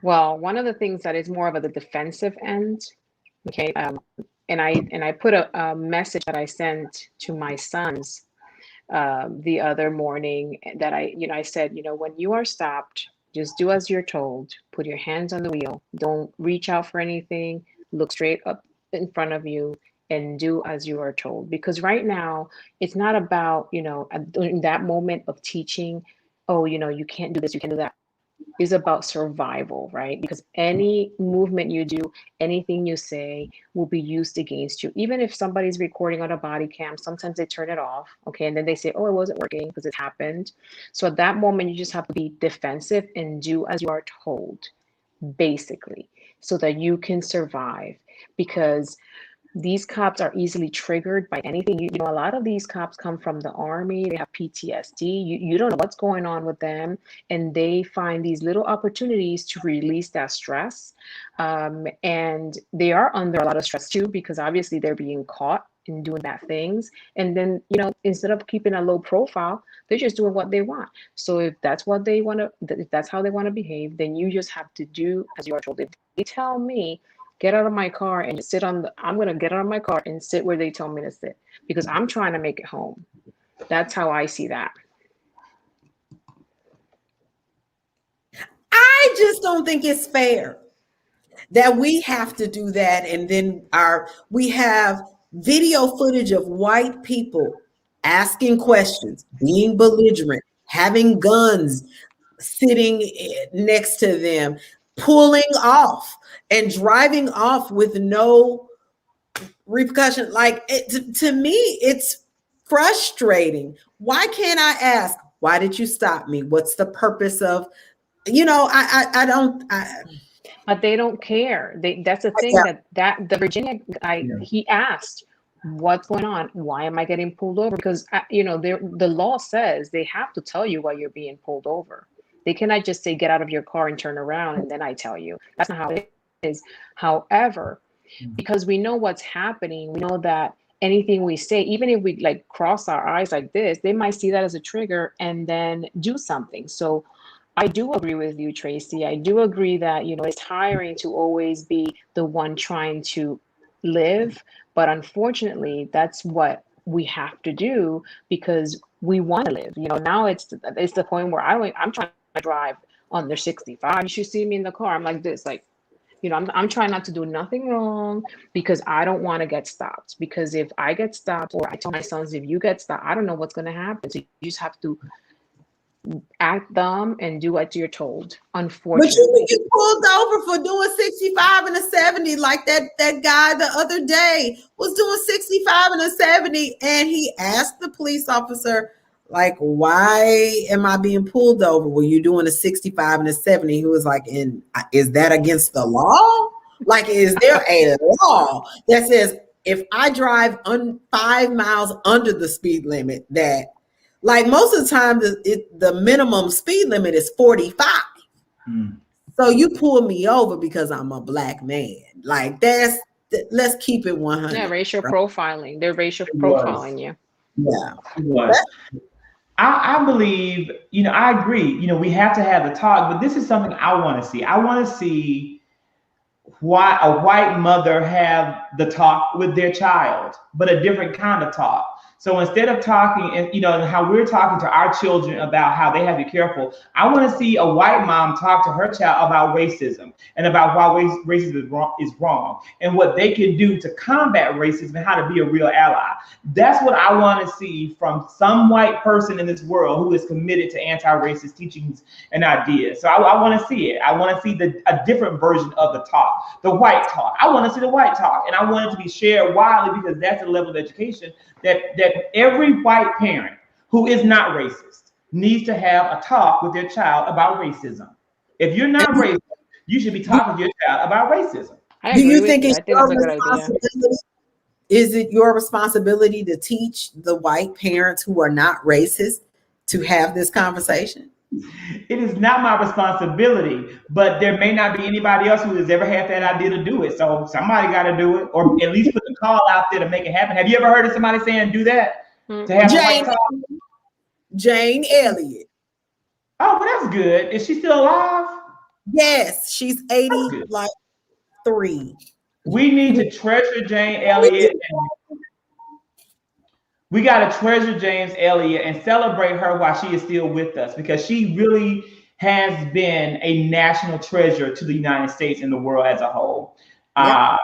Well, one of the things that is more of the defensive end, okay, and I put a message that I sent to my sons the other morning that I said, when you are stopped, just do as you're told. Put your hands on the wheel. Don't reach out for anything. Look straight up in front of you and do as you are told. Because right now, it's not about, in that moment of teaching, oh, you can't do this, you can't do that, is about survival, right? Because any movement you do, anything you say will be used against you. Even if somebody's recording on a body cam, sometimes they turn it off, okay? And then they say, oh, it wasn't working because it happened. So at that moment, you just have to be defensive and do as you are told, basically, so that you can survive. Because these cops are easily triggered by anything. A lot of these cops come from the army. They have PTSD. You don't know what's going on with them, and they find these little opportunities to release that stress. And they are under a lot of stress too, because obviously they're being caught in doing bad things. And then, instead of keeping a low profile, they're just doing what they want. So if that's what they want to, if that's how they want to behave, then you just have to do as you are told. If they tell me, get out of my car and sit I'm going to get out of my car and sit where they tell me to sit, because I'm trying to make it home. That's how I see that. I just don't think it's fair that we have to do that. And then we have video footage of white people asking questions, being belligerent, having guns sitting next to them, pulling off and driving off with no repercussion. Like, to me, it's frustrating. Why can't I ask, why did you stop me? What's the purpose of, I don't. But they don't care. That's the thing, Yeah. that the Virginia guy, he asked, what's going on? Why am I getting pulled over? Because, the law says they have to tell you why you're being pulled over. They cannot just say, get out of your car and turn around and then I tell you. That's not how it is. However, because we know what's happening, we know that anything we say, even if we like cross our eyes like this, they might see that as a trigger and then do something. So I do agree with you, Tracey. I do agree that, it's tiring to always be the one trying to live. But unfortunately, that's what we have to do because we want to live. Now it's the point where I'm trying to drive under 65. You should see me in the car. I'm like this, like, I'm trying not to do nothing wrong because I don't want to get stopped. Because if I get stopped, or I tell my sons, if you get stopped, I don't know what's going to happen. So you just have to act dumb and do what you're told, unfortunately. But you get pulled over for doing 65 and a 70, like that guy the other day was doing 65 and a 70, and he asked the police officer, like, why am I being pulled over? Were you doing a 65 and a 70? He was like, is that against the law? Like, is there a law that says if I drive 5 miles under the speed limit, that, like, most of the time the minimum speed limit is 45. So you pull me over because I'm a Black man. Like, let's keep it 100. Yeah, racial profiling. They're racial profiling you. Yeah. It was. I believe, I agree, we have to have the talk, but this is something I want to see. I want to see why a white mother have the talk with their child, but a different kind of talk. So instead of talking, and how we're talking to our children about how they have to be careful, I want to see a white mom talk to her child about racism and about why racism is wrong and what they can do to combat racism and how to be a real ally. That's what I want to see from some white person in this world who is committed to anti-racist teachings and ideas. So I want to see it. I want to see a different version of the talk, the white talk. I want to see the white talk, and I want it to be shared widely because that's the level of education that every white parent who is not racist needs to have a talk with their child about racism. If you're not racist, You should be talking to your child about racism. I Do agree you with think you. it's I think your that's a good idea. responsibility? Is it your responsibility to teach the white parents who are not racist to have this conversation? It is not my responsibility, but there may not be anybody else who has ever had that idea to do it. So somebody got to do it, or at least put the call out there to make it happen. Have you ever heard of somebody saying do that Mm. to have a white Jane, talk? Jane Elliott. Oh, well, that's good. Is she still alive? Yes, she's That's 80, good. like 3. We need to treasure Jane Elliott, and we got to treasure James Elliott and celebrate her while she is still with us, because she really has been a national treasure to the United States and the world as a whole. Yep.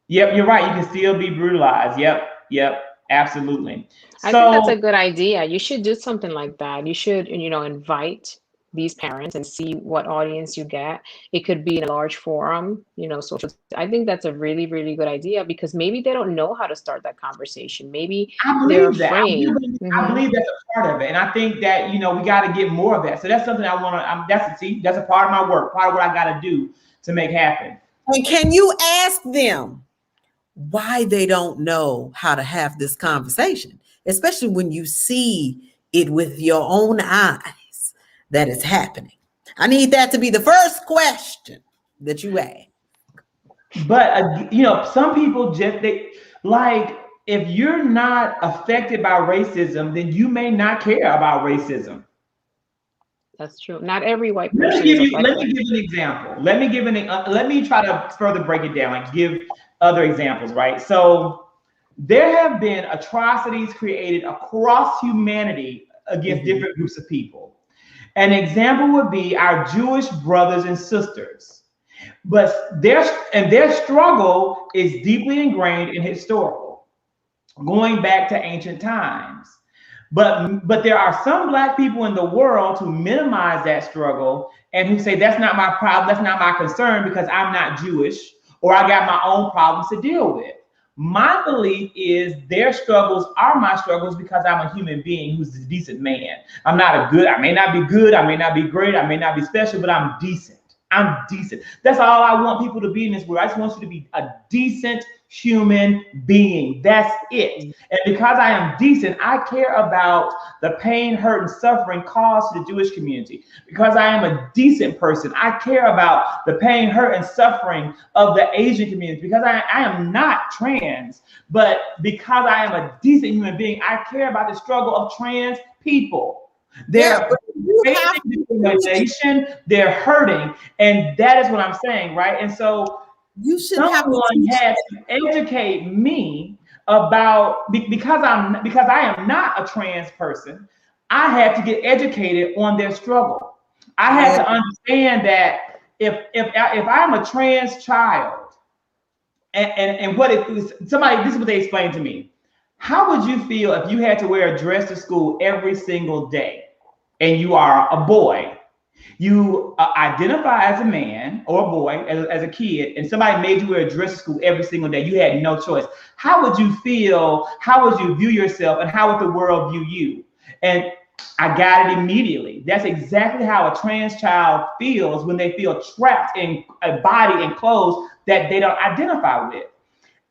Yep, you're right. You can still be brutalized. Yep, absolutely. I think that's a So good idea. You should do something like that. You should, invite these parents and see what audience you get. It could be in a large forum, social. I think that's a really, really good idea, because maybe they don't know how to start that conversation. Maybe I they're believe that. afraid. I believe that's a part of it, and I think that we got to get more of that. So that's something I want to. That's a part of my work. Part of what I got to do to make happen. And can you ask them why they don't know how to have this conversation, especially when you see it with your own eyes that it's happening? I need that to be the first question that you ask. But some people if you're not affected by racism, then you may not care about racism. That's true. Not every white Let person me is give you. Let me affected. give an example. Let me try to further break it down and give other examples. Right. So there have been atrocities created across humanity against different groups of people. An example would be our Jewish brothers and sisters, but their struggle is deeply ingrained in historical, going back to ancient times. But there are some Black people in the world who minimize that struggle and who say that's not my problem, that's not my concern, because I'm not Jewish, or I got my own problems to deal with. My belief is their struggles are my struggles, because I'm a human being who's a decent man. I may not be good, I may not be great, I may not be special, but I'm decent. I'm decent. That's all I want people to be in this world. I just want you to be a decent human being. That's it. And because I am decent, I care about the pain, hurt, and suffering caused to the Jewish community. Because I am a decent person, I care about the pain, hurt, and suffering of the Asian community. Because I am not trans, but because I am a decent human being, I care about the struggle of trans people. They're facing discrimination, they're hurting, and that is what I'm saying, right? And so someone had to educate me about, because I am not a trans person, I had to get educated on their struggle. I had to understand that if I'm a trans child, and what if somebody, this is what they explained to me. How would you feel if you had to wear a dress to school every single day, and you are a boy? You identify as a man or a boy as a kid, and somebody made you wear a dress to school every single day. You had no choice. How would you feel? How would you view yourself, and how would the world view you? And I got it immediately. That's exactly how a trans child feels when they feel trapped in a body and clothes that they don't identify with.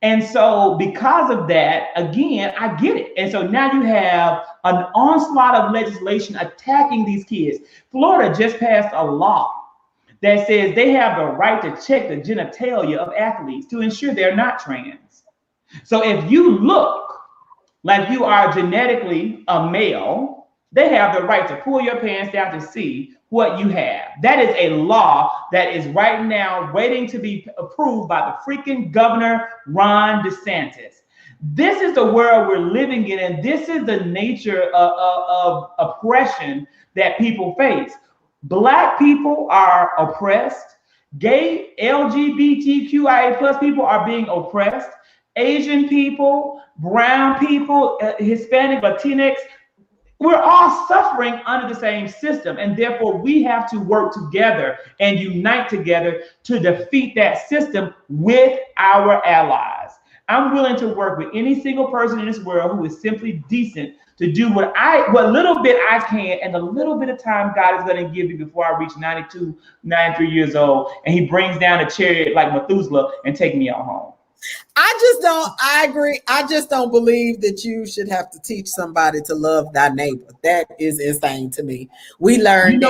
And so because of that, again, I get it. And so now you have an onslaught of legislation attacking these kids. Florida just passed a law that says they have the right to check the genitalia of athletes to ensure they're not trans. So if you look like you are genetically a male, they have the right to pull your pants down to see what you have. That is a law that is right now waiting to be approved by the freaking governor, Ron DeSantis. This is the world we're living in, and this is the nature of oppression that people face. Black people are oppressed. Gay, LGBTQIA plus people are being oppressed. Asian people, brown people, Hispanic, Latinx, we're all suffering under the same system, and therefore we have to work together and unite together to defeat that system with our allies. I'm willing to work with any single person in this world who is simply decent to do what little bit I can, and the little bit of time God is going to give me before I reach 92, 93 years old, and he brings down a chariot like Methuselah and take me out home. I agree. I just don't believe that you should have to teach somebody to love thy neighbor. That is insane to me. We learned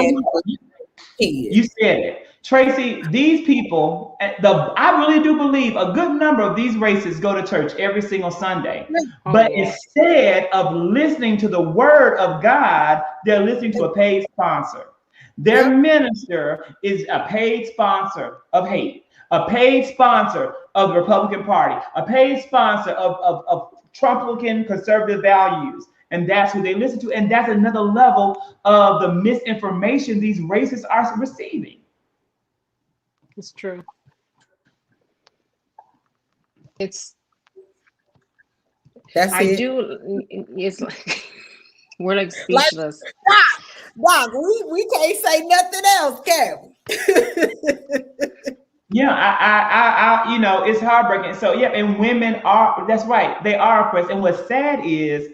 You said it. Tracey, these people, I really do believe a good number of these races go to church every single Sunday. But instead of listening to the word of God, they're listening to a paid sponsor. Their minister is a paid sponsor of hate, a paid sponsor of the Republican Party, a paid sponsor of Trump-looking conservative values. And that's who they listen to. And that's another level of the misinformation these racists are receiving. It's true. It's like we're like speechless. Doc, we can't say nothing else, can we? Yeah, I it's heartbreaking. So yeah, and women are, that's right, they are oppressed. And what's sad is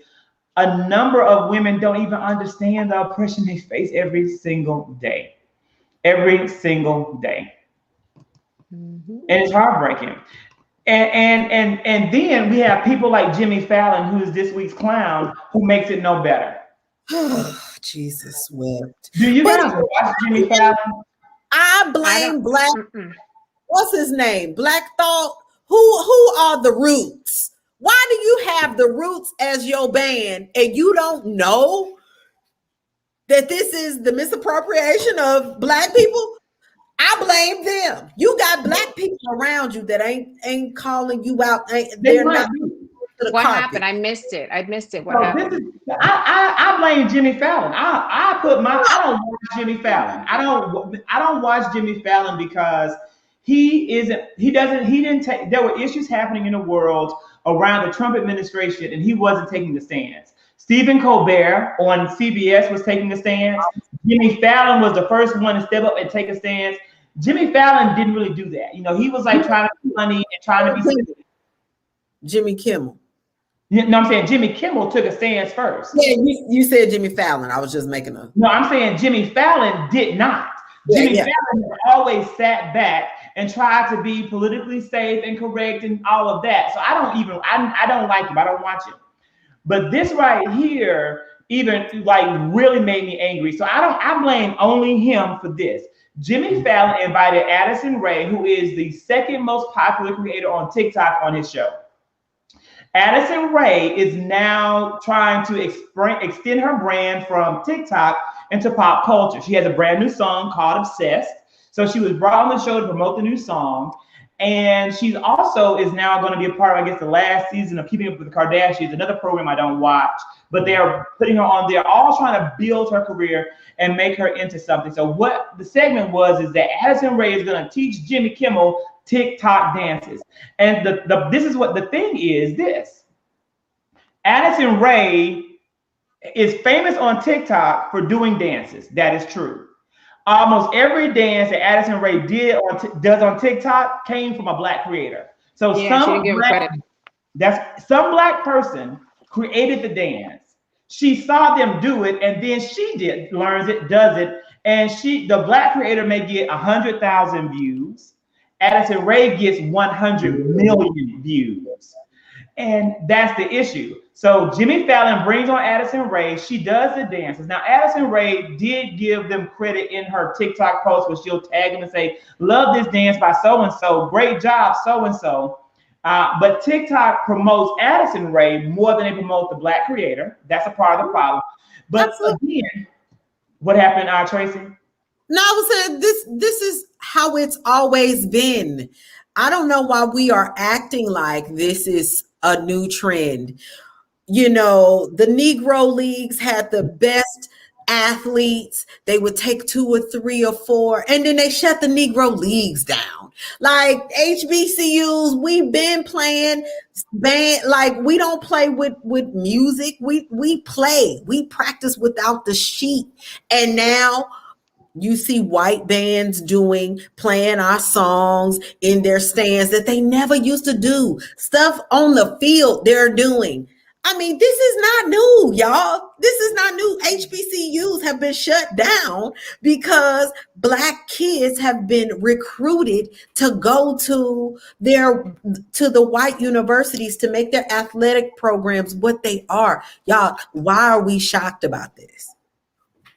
a number of women don't even understand the oppression they face every single day. Every single day. Mm-hmm. And it's heartbreaking. And then we have people like Jimmy Fallon, who is this week's clown, who makes it no better. Jesus wept. Do you guys watch Jimmy Fallon? I blame Black. What's his name? Black Thought. Who are the Roots? Why do you have the Roots as your band and you don't know that this is the misappropriation of Black people? I blame them. You got Black people around you that ain't calling you out. They're not. What happened? I missed it. What happened? I blame Jimmy Fallon. I don't watch Jimmy Fallon. I don't watch Jimmy Fallon because there were issues happening in the world around the Trump administration, and he wasn't taking the stance. Stephen Colbert on CBS was taking a stance. Jimmy Fallon was the first one to step up and take a stance. Jimmy Fallon didn't really do that. He was like trying to be funny and trying to be Jimmy Kimmel. No, I'm saying Jimmy Kimmel took a stance first. Yeah, you said Jimmy Fallon. I was just making a. No, I'm saying Jimmy Fallon did not. Jimmy Fallon always sat back and tried to be politically safe and correct and all of that. So I don't like him. I don't watch him. But this right here even like really made me angry. So I blame only him for this. Jimmy Fallon invited Addison Rae, who is the second most popular creator on TikTok, on his show. Addison Rae is now trying to extend her brand from TikTok into pop culture. She has a brand new song called Obsessed. So she was brought on the show to promote the new song. And she's also is now going to be a part of, I guess, the last season of Keeping Up with the Kardashians, another program I don't watch, but they're putting her on there, all trying to build her career and make her into something. So what the segment was is that Addison Rae is going to teach Jimmy Kimmel TikTok dances. And this is what the thing is this. Addison Rae is famous on TikTok for doing dances. That is true. Almost every dance that Addison Rae does on TikTok came from a Black creator. So some Black person created the dance. She saw them do it, and then she learns it, does it, and the Black creator may get 100,000 views. Addison Rae gets 100 million views. And that's the issue. So Jimmy Fallon brings on Addison Rae. She does the dances. Now, Addison Rae did give them credit in her TikTok post where she'll tag them and say, love this dance by so-and-so. Great job, so-and-so. But TikTok promotes Addison Rae more than they promote the Black creator. That's a part of the problem. But again, what happened, Tracey? No, I was saying this is how it's always been. I don't know why we are acting like this is a new trend. The Negro Leagues had the best athletes. They would take 2 or 3 or 4, and then they shut the Negro Leagues down. Like HBCUs, we've been playing band. Like we don't play with music. We play. We practice without the sheet. And now You see white bands playing our songs in their stands that they never used to do. Stuff on the field they're doing. I mean, this is not new, y'all. This is not new. HBCUs have been shut down because Black kids have been recruited to go to the white universities to make their athletic programs what they are. Y'all, why are we shocked about this?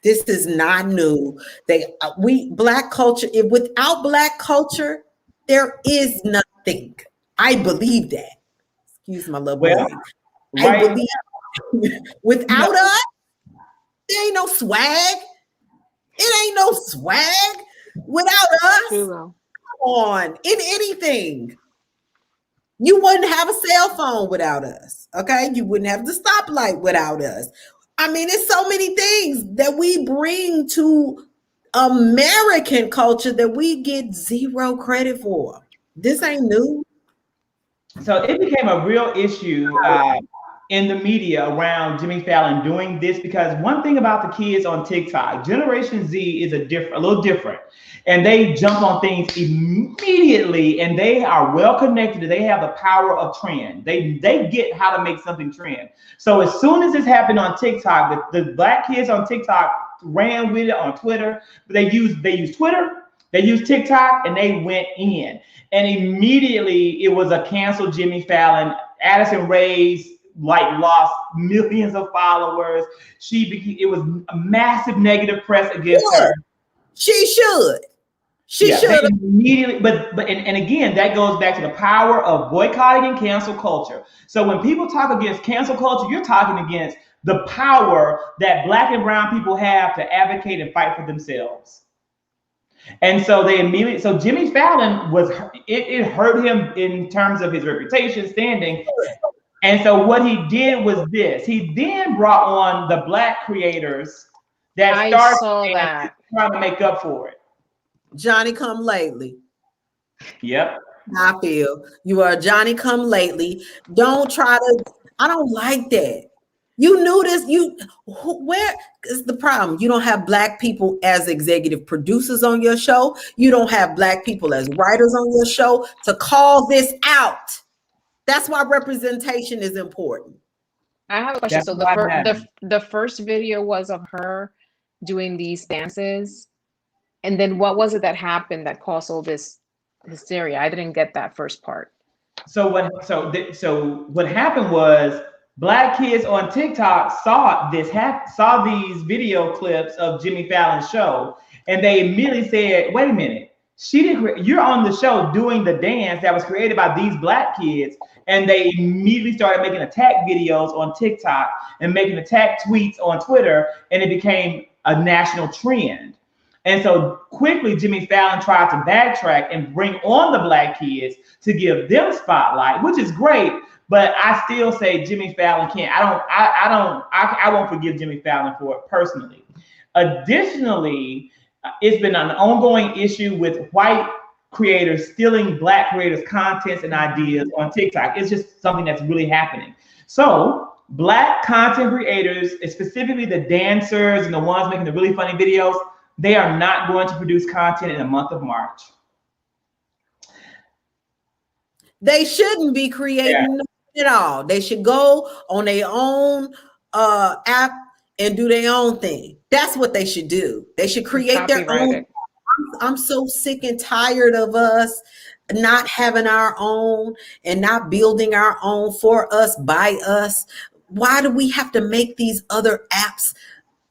This is not new. Black culture, without Black culture, there is nothing. I believe that. Excuse my little boy. I believe without us, there ain't no swag. It ain't no swag without us. Come on, in anything. You wouldn't have a cell phone without us. Okay, you wouldn't have the stoplight without us. I mean, it's so many things that we bring to American culture that we get zero credit for. This ain't new. So it became a real issue in the media around Jimmy Fallon doing this, because one thing about the kids on TikTok, Generation Z is a little different, and they jump on things immediately, and they are well connected. They have the power of trend. They get how to make something trend. So as soon as this happened on TikTok, the Black kids on TikTok ran with it on Twitter. They used Twitter, they used TikTok, and they went in. And immediately it was a canceled Jimmy Fallon. Addison Rae's lost millions of followers. It was a massive negative press against her. She should. She should immediately. But again, that goes back to the power of boycotting and cancel culture. So when people talk against cancel culture, you're talking against the power that Black and brown people have to advocate and fight for themselves. And so Jimmy Fallon it hurt him in terms of his reputation, standing. And so what he did was this. He then brought on the Black creators that started trying to make up for it. Johnny come lately. Yep. I feel you are Johnny come lately. Don't try to. I don't like that. You knew this. Where is the problem? You don't have Black people as executive producers on your show. You don't have Black people as writers on your show to call this out. That's why representation is important. I have a question. So the first video was of her doing these dances, and then what was it that happened that caused all this hysteria? I didn't get that first part. So what happened was Black kids on TikTok saw these video clips of Jimmy Fallon's show, and they immediately said, "Wait a minute, you're on the show doing the dance that was created by these Black kids." And they immediately started making attack videos on TikTok and making attack tweets on Twitter, and it became a national trend. And so quickly, Jimmy Fallon tried to backtrack and bring on the Black kids to give them spotlight, which is great. But I still say Jimmy Fallon can't. I won't forgive Jimmy Fallon for it personally. Additionally, it's been an ongoing issue with white creators stealing Black creators' contents and ideas on TikTok. It's just something that's really happening. So Black content creators, specifically the dancers and the ones making the really funny videos, they are not going to produce content in the month of March. They shouldn't be creating at all. They should go on their own app and do their own thing. That's what they should do. They should create their own. I'm so sick and tired of us not having our own and not building our own for us, by us. Why do we have to make these other apps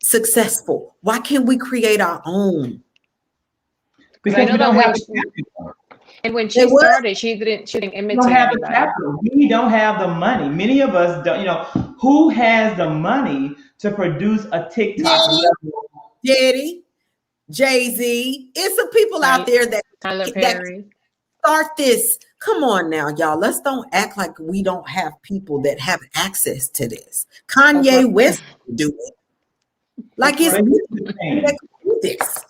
successful? Why can't we create our own? Because we don't have and when she started, she didn't imitate. We don't have the money. Many of us don't. Who has the money to produce a TikTok? Daddy, Jay-Z. It's some people out there that start this. Come on now, y'all. Let's don't act like we don't have people that have access to this. Kanye West do it. Like it's this.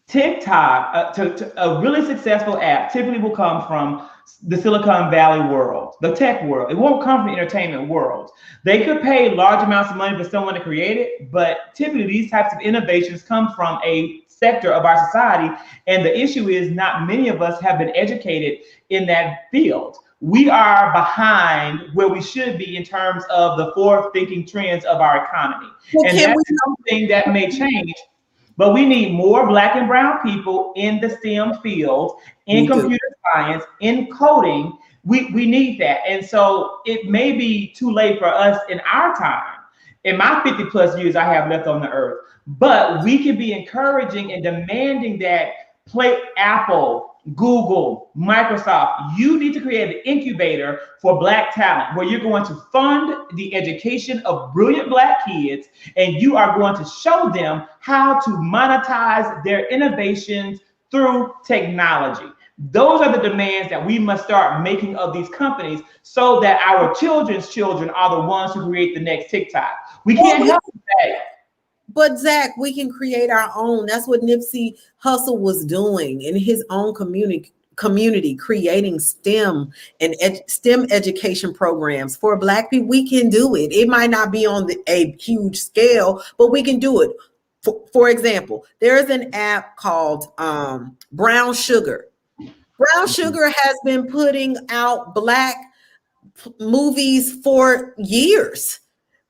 TikTok, a really successful app typically will come from the Silicon Valley world, the tech world. It won't come from the entertainment world. They could pay large amounts of money for someone to create it, but typically these types of innovations come from a sector of our society. And the issue is not many of us have been educated in that field. We are behind where we should be in terms of the forward-thinking trends of our economy. Well, and that's something that may change. But we need more Black and brown people in the STEM field, in computer science, in coding. We need that. And so it may be too late for us in our time, in my 50 plus years I have left on the earth. But we can be encouraging and demanding that Apple, Google, Microsoft, you need to create an incubator for Black talent where you're going to fund the education of brilliant Black kids, and you are going to show them how to monetize their innovations through technology. Those are the demands that we must start making of these companies so that our children's children are the ones who create the next TikTok. We can't help that. But Zach, we can create our own. That's what Nipsey Hussle was doing in his own community, creating STEM and STEM education programs for Black people. We can do it. It might not be on a huge scale, but we can do it. For example, there is an app called Brown Sugar. Brown Sugar has been putting out Black movies for years.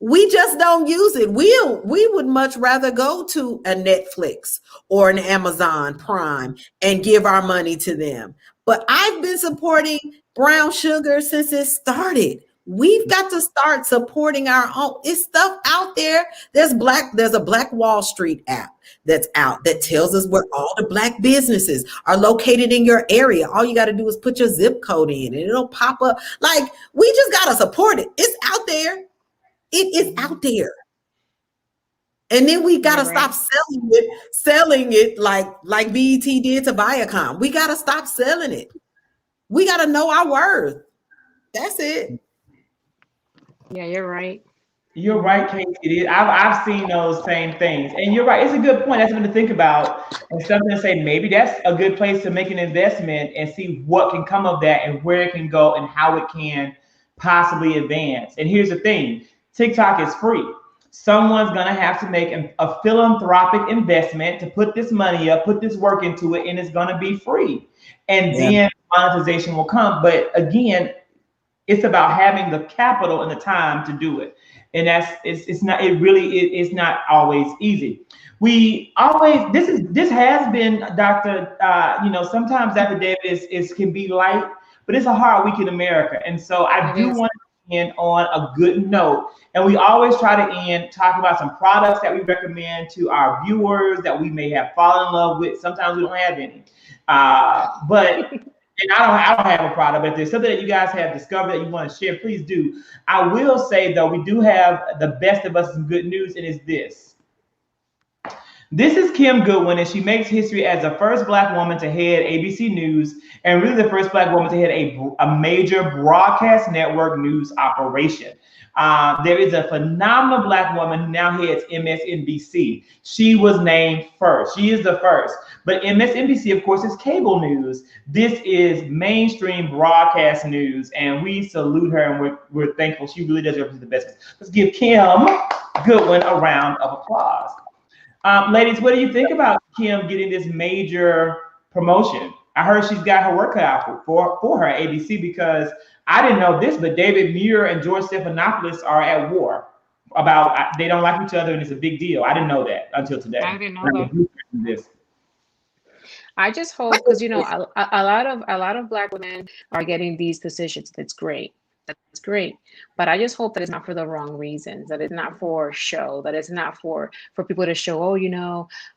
We just don't use it. We would much rather go to a Netflix or an Amazon Prime and give our money to them. But I've been supporting Brown Sugar since it started. We've got to start supporting our own. It's stuff out there. There's a Black Wall Street app that's out that tells us where all the Black businesses are located in your area. All you got to do is put your zip code in and it'll pop up. Like, we just got to support it. It's out there. It is out there. And then we got to stop selling it like BET did to Viacom. We got to stop selling it. We got to know our worth. That's it. Yeah, you're right. You're right, Casey. I've seen those same things. And you're right. It's a good point. That's something to think about and something to say, maybe that's a good place to make an investment and see what can come of that and where it can go and how it can possibly advance. And here's the thing. TikTok is free. Someone's going to have to make a philanthropic investment to put this money up, put this work into it, and it's going to be free. And then monetization will come. But again, it's about having the capital and the time to do it. And it's not always easy. This has been, Dr. Sometimes Dr. David can be light, but it's a hard week in America. And so I do want to end on a good note. And we always try to end talking about some products that we recommend to our viewers that we may have fallen in love with. Sometimes we don't have any. And I don't have a product, but if there's something that you guys have discovered that you want to share, please do. I will say, though, we do have the best of us some good news, and it's this. This is Kim Goodwin, and she makes history as the first Black woman to head ABC News, and really the first Black woman to head a major broadcast network news operation. There is a phenomenal Black woman who now heads MSNBC. She was named first. She is the first. But MSNBC, of course, is cable news. This is mainstream broadcast news, and we salute her, and we're thankful. She really does represent the best. Let's give Kim Goodwin a round of applause. Ladies, what do you think about Kim getting this major promotion? I heard she's got her work cut out for her at ABC, because I didn't know this, but David Muir and George Stephanopoulos are at war about they don't like each other, and it's a big deal. I didn't know that until today. I didn't know that. I just hope, because a lot of Black women are getting these positions. That's great. That's great. But I just hope that it's not for the wrong reasons, that it's not for show, that it's not for people to show,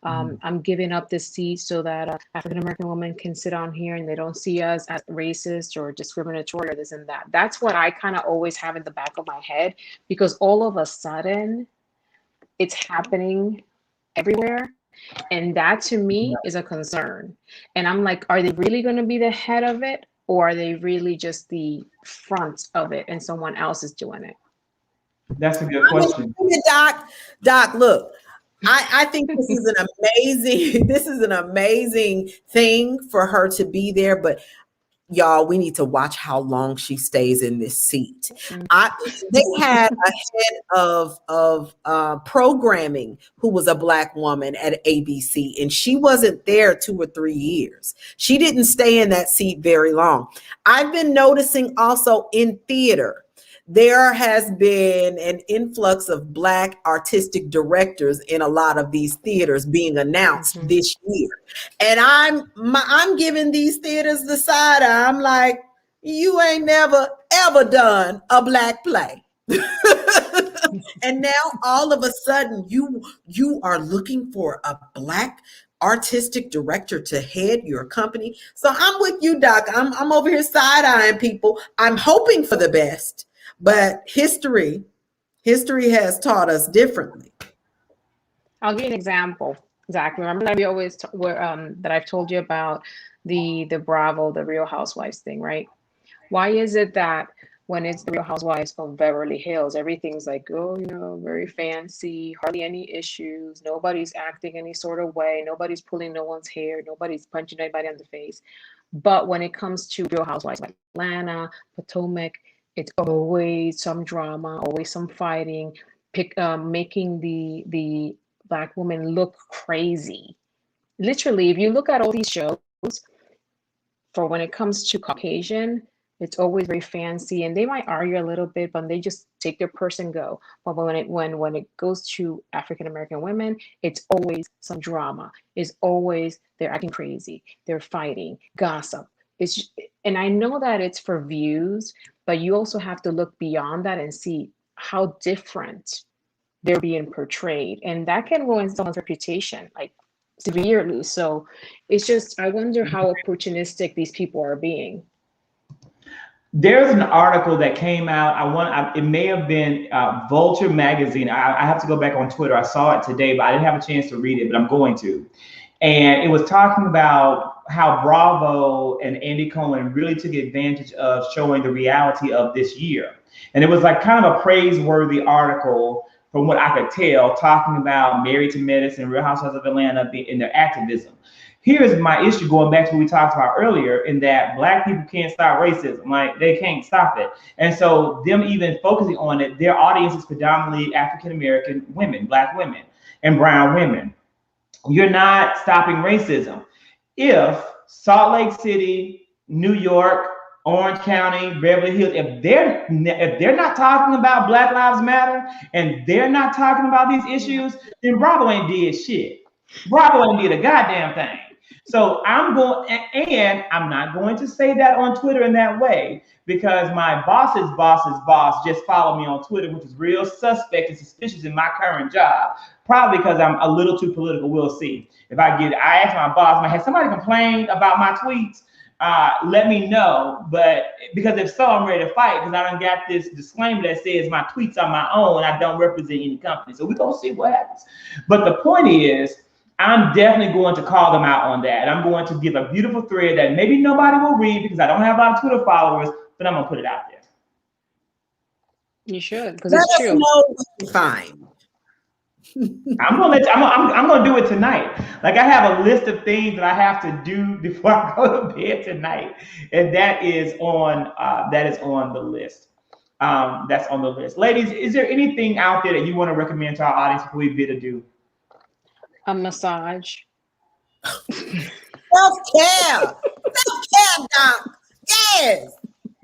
I'm giving up this seat so that African-American women can sit on here and they don't see us as racist or discriminatory or this and that. That's what I kind of always have in the back of my head, because all of a sudden it's happening everywhere. And that to me is a concern. And I'm like, are they really going to be the head of it? Or are they really just the front of it and someone else is doing it? That's a good question. Doc, look, I think this is an amazing thing for her to be there. But y'all, we need to watch how long she stays in this seat. They had a head of programming who was a Black woman at ABC, and she wasn't there 2 or 3 years. She didn't stay in that seat very long. I've been noticing also in theater, there has been an influx of Black artistic directors in a lot of these theaters being announced this year. And I'm giving these theaters the side eye. I'm like, you ain't never, ever done a Black play. And now all of a sudden you are looking for a Black artistic director to head your company. So I'm with you, Doc. I'm over here side-eyeing people. I'm hoping for the best. But history has taught us differently. I'll give you an example. Zach, remember that we always that I've told you about the Bravo, the Real Housewives thing, right? Why is it that when it's the Real Housewives of Beverly Hills, everything's like, oh, very fancy, hardly any issues, nobody's acting any sort of way, nobody's pulling no one's hair, nobody's punching anybody on the face. But when it comes to Real Housewives like Atlanta, Potomac, it's always some drama, always some fighting, making the Black woman look crazy. Literally, if you look at all these shows, for when it comes to Caucasian, it's always very fancy, and they might argue a little bit, but they just take their purse and go. But when it goes to African American women, it's always some drama. It's always they're acting crazy, they're fighting, gossip. And I know that it's for views, but you also have to look beyond that and see how different they're being portrayed, and that can ruin someone's reputation like severely. So it's just, I wonder how opportunistic these people are being. There's an article that came out. It may have been Vulture magazine. I have to go back on Twitter. I saw it today, but I didn't have a chance to read it, but I'm going to. And it was talking about how Bravo and Andy Cohen really took advantage of showing the reality of this year. And it was like kind of a praiseworthy article from what I could tell, talking about Married to Medicine, Real Housewives of Atlanta, in their activism. Here's my issue, going back to what we talked about earlier, in that Black people can't stop racism. Like, they can't stop it. And so them even focusing on it, their audience is predominantly African-American women, Black women, and brown women. You're not stopping racism. If Salt Lake City, New York, Orange County, Beverly Hills, if they're not talking about Black Lives Matter and they're not talking about these issues, then Bravo ain't did shit. Bravo ain't did a goddamn thing. So I'm not going to say that on Twitter in that way, because my boss's boss just followed me on Twitter, which is real suspect and suspicious in my current job. Probably because I'm a little too political. We'll see. I asked my boss, has somebody complained about my tweets? Let me know. But because if so, I'm ready to fight, because I done got this disclaimer that says my tweets are my own. I don't represent any company. So we're going to see what happens. But the point is, I'm definitely going to call them out on that. I'm going to give a beautiful thread that maybe nobody will read because I don't have a lot of Twitter followers, but I'm going to put it out there. You should, because it's true. Fine. I'm gonna do it tonight. Like, I have a list of things that I have to do before I go to bed tonight, and that is on the list. That's on the list. Ladies, is there anything out there that you want to recommend to our audience before we bid adieu? A massage. Self-care, Doc. Yes,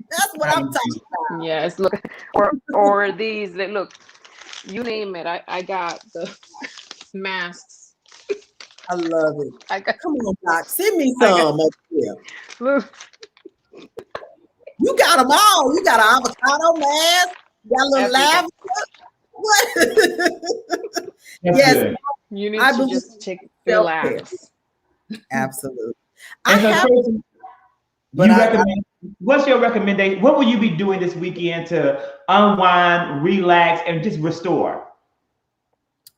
that's what I'm talking about. Yes, look, or these. Look, you name it. I got the masks. I love it. Come on, Doc. Send me some up here. You got them all. You got an avocado mask. You got a little lavender. What? Yes. Good. You need to just relax. Absolutely. What's your recommendation? What will you be doing this weekend to unwind, relax, and just restore?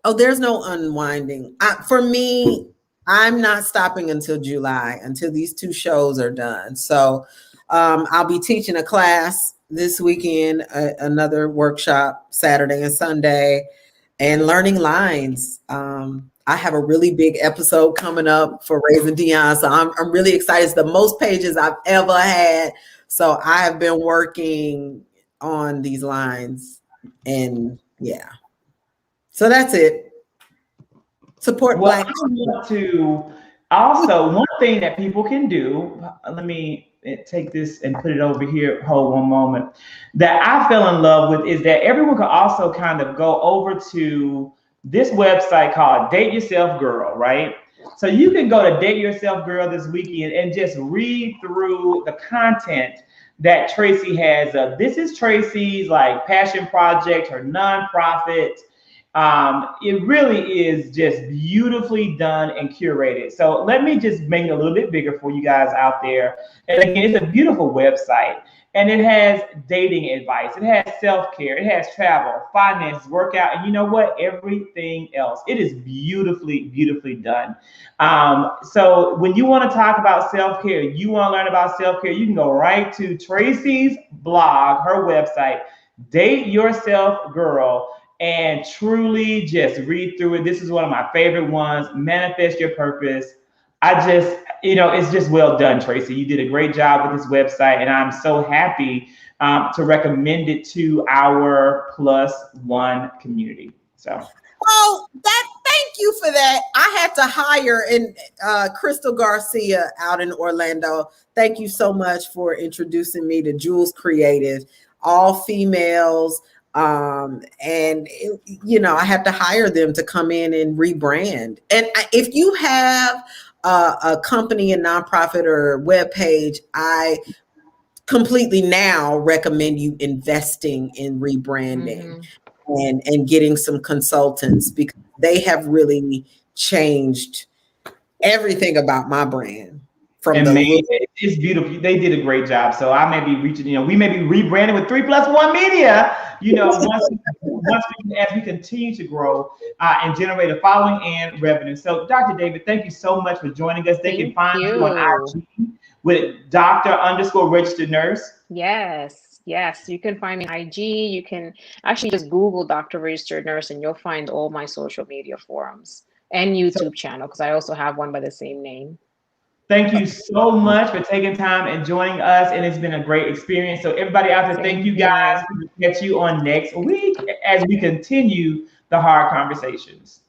Oh, there's no unwinding. For me, I'm not stopping until July, until these 2 shows are done. So I'll be teaching a class this weekend, another workshop Saturday and Sunday. and learning lines. I have a really big episode coming up for Raising Dion, so I'm really excited. It's the most pages I've ever had. So I have been working on these lines, and yeah. So that's it. Support Well, Black. I want to also, one thing that people can do, let me take this and put it over here. Hold one moment. That I fell in love with is that everyone can also kind of go over to this website called Date Yourself Girl, right? So you can go to Date Yourself Girl this weekend and just read through the content that Tracey has. This is Tracey's like passion project, her nonprofit. It really is just beautifully done and curated. So let me just make it a little bit bigger for you guys out there. And again, it's a beautiful website, and it has dating advice, it has self-care, it has travel, finance, workout, and you know what? Everything else. It is beautifully, beautifully done. So when you want to talk about self-care, you want to learn about self-care, you can go right to Tracey's blog, her website, Date Yourself Girl, and truly just read through it. This is one of my favorite ones. Manifest Your Purpose. It's just well done, Tracey. You did a great job with this website, and I'm so happy to recommend it to our +1 community. So, well, thank you for that. I had to hire Crystal Garcia out in Orlando. Thank you so much for introducing me to Jules Creative, all females. I have to hire them to come in and rebrand. And if you have a company, a nonprofit, or a web page, I completely now recommend you investing in rebranding and getting some consultants, because they have really changed everything about my brand. It's beautiful. They did a great job. So I may be reaching, we may be rebranding with 3+1 Media, as we continue to grow and generate a following and revenue. So Dr. David, thank you so much for joining us. They can find you on IG with Dr._registered nurse. Yes, you can find me on IG. You can actually just Google Dr. Registered Nurse and you'll find all my social media forums and YouTube channel, because I also have one by the same name. Thank you so much for taking time and joining us, and it's been a great experience. So everybody out there, thank you guys. We'll catch you on next week as we continue the hard conversations.